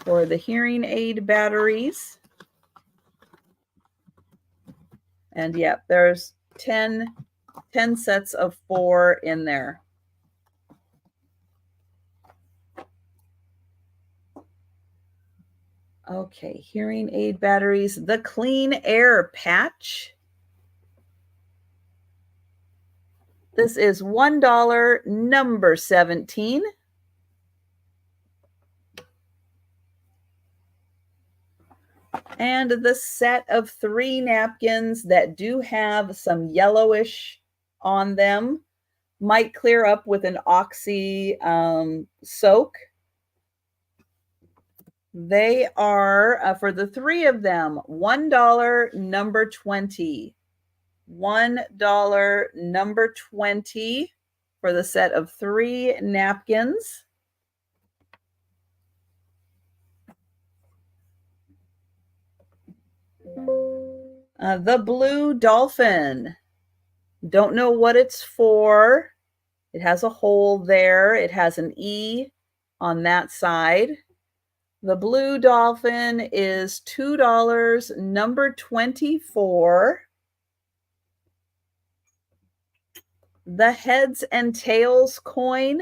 for the hearing aid batteries. And yeah, there's 10 sets of 4 in there. Okay, hearing aid batteries. The clean air patch. This is $1, number 17. And the set of 3 napkins that do have some yellowish on them might clear up with an oxy soak. They are, for the 3 of them, $1 number 20. $1 number 20 for the set of 3 napkins. The blue dolphin. Don't know what it's for. It has a hole there. It has an E on that side. The blue dolphin is $2, number 24. The heads and tails coin.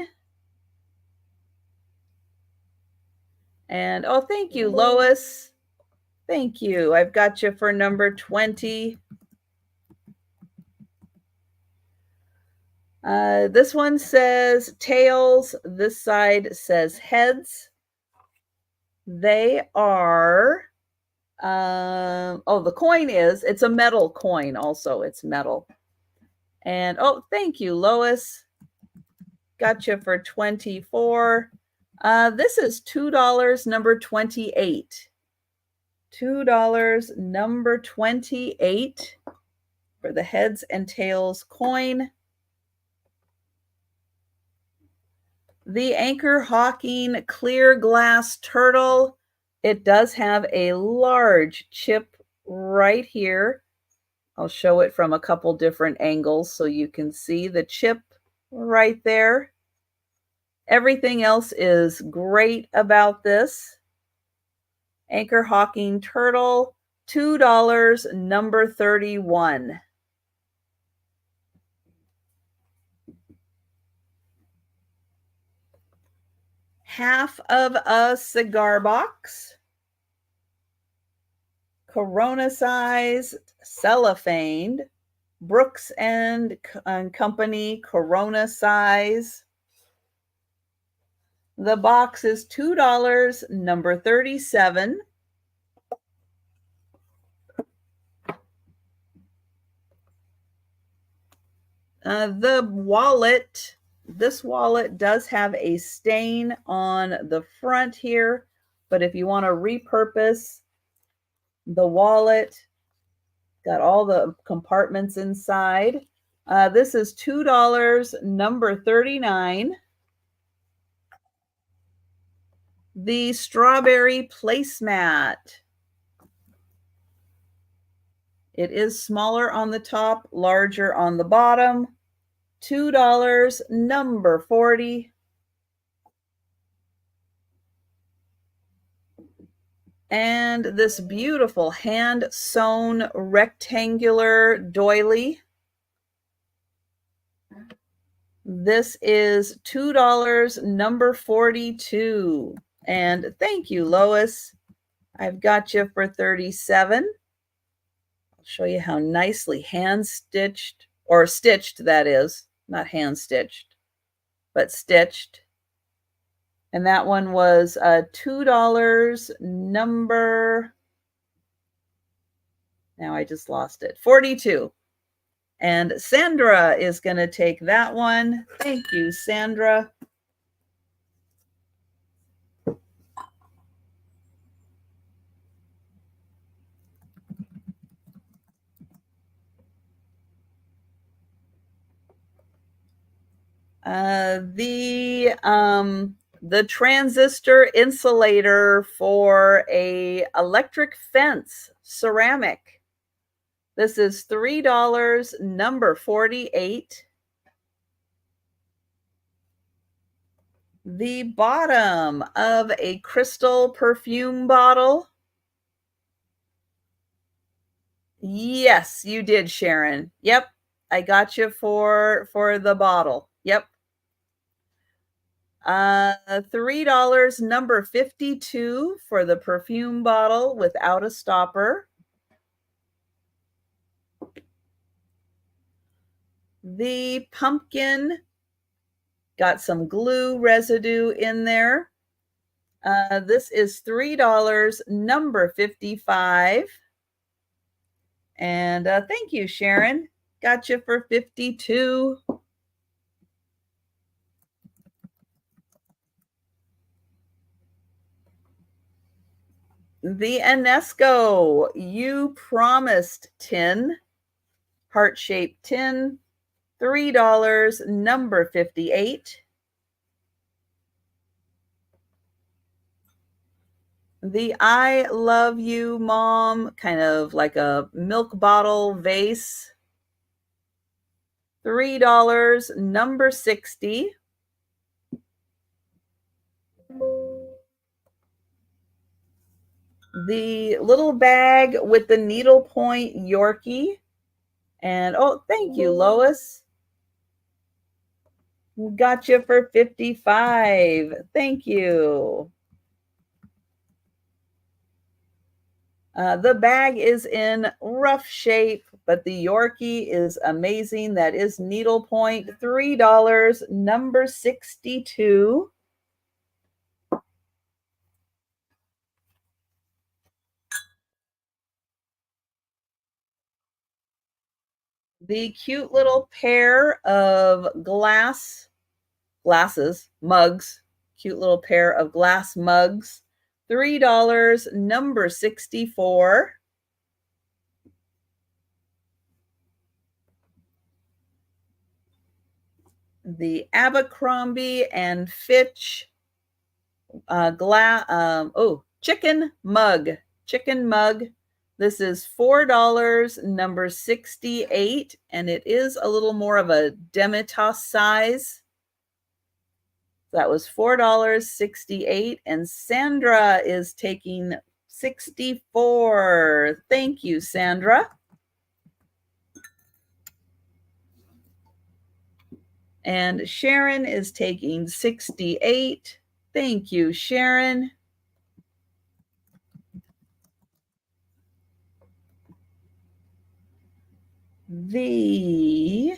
And, oh, thank you, Lois. Thank you. I've got you for number 20. This one says tails. This side says heads. They are, oh, the coin it's a metal coin also. It's metal. And, oh, thank you, Lois. Got you for 24. This is $2, number 28. $2, number 28 for the heads and tails coin. The Anchor Hawking clear glass turtle. It does have a large chip right here. I'll show it from a couple different angles so you can see the chip right there. Everything else is great about this. Anchor Hawking turtle, $2, number 31. Half of a cigar box. Corona size, cellophane, Brooks and Company Corona size. The box is $2, number 37. The wallet, this wallet does have a stain on the front here, but if you want to repurpose the wallet, got all the compartments inside. This is $2, number 39. The strawberry placemat. It is smaller on the top, larger on the bottom. $2, number 40. And this beautiful hand-sewn rectangular doily. This is $2, number 42. And thank you, Lois. I've got you for 37. I'll show you how nicely hand-stitched, or stitched that is, not hand-stitched, but stitched. And that one was $2, number, now I just lost it, 42. And Sandra is going to take that one. Thank you, Sandra. The transistor insulator for a electric fence, ceramic. This is $3, number 48. The bottom of a crystal perfume bottle. Yes, you did, Sharon. Yep, I got you for the bottle. Yep. $3, number 52 for the perfume bottle without a stopper. The pumpkin got some glue residue in there. This is $3, number 55. And thank you, Sharon. Got you for 52. The Enesco, You Promised tin, heart-shaped tin, $3, number 58. The I Love You Mom, kind of like a milk bottle vase, $3, number 60. The little bag with the needlepoint Yorkie. And oh, thank you, Lois. Got you for 55. Thank you. The bag is in rough shape, but the Yorkie is amazing. That is needlepoint, $3, number 62. The cute little pair of mugs, cute little pair of glass mugs, $3, number 64. The Abercrombie and Fitch chicken mug. This is $4, number 68, and it is a little more of a demitasse size. That was $4.68, and Sandra is taking 64. Thank you, Sandra. And Sharon is taking 68. Thank you, Sharon. The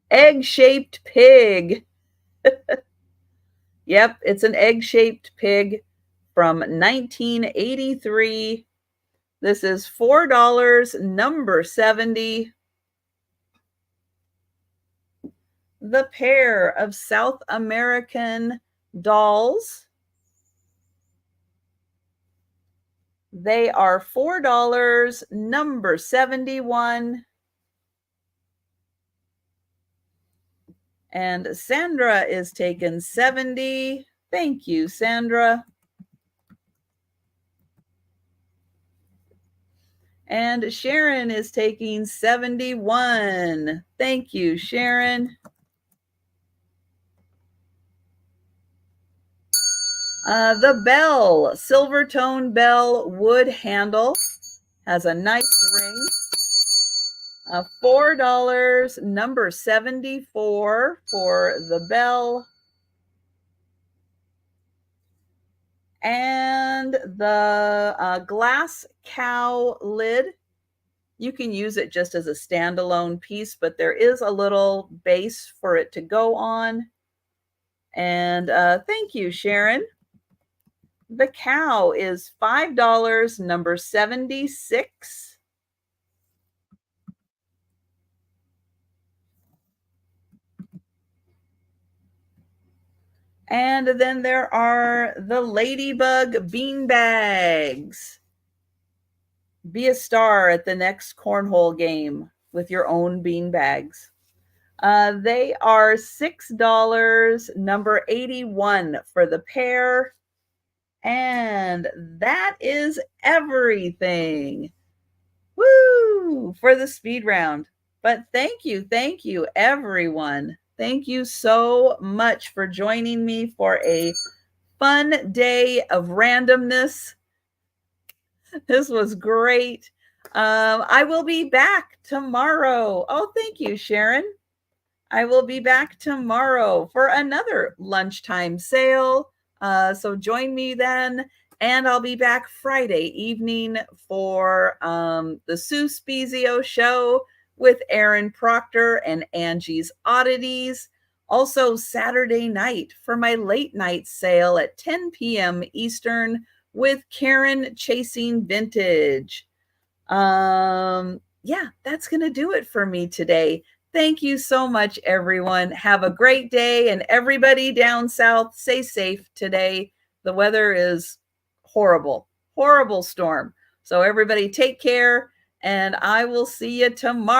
egg-shaped pig. Yep, it's an egg-shaped pig from 1983. This is $4, number 70. The pair of South American dolls. They are $4, number 71. And Sandra is taking 70. Thank you, Sandra. And Sharon is taking 71. Thank you, Sharon. The bell, silver tone bell, wood handle, has a nice ring. $4, number 74 for the bell. And the glass cow lid, you can use it just as a standalone piece, but there is a little base for it to go on. And thank you, Sharon. The cow is $5, number 76. And then there are the ladybug bean bags. Be a star at the next cornhole game with your own bean bags. They are $6, number 81 for the pair. And that is everything. Woo! For the speed round. But thank you, everyone. Thank you so much for joining me for a fun day of randomness. This was great. I will be back tomorrow. Oh, thank you, Sharon. I will be back tomorrow for another lunchtime sale. So join me then. And I'll be back Friday evening for the Sue Spezio show with Aaron Proctor and Angie's Oddities. Also Saturday night for my late night sale at 10 p.m. Eastern with Karen Chasing Vintage. Yeah, that's going to do it for me today. Thank you so much, everyone. Have a great day. And everybody down south, stay safe today. The weather is horrible, horrible storm. So everybody take care, and I will see you tomorrow.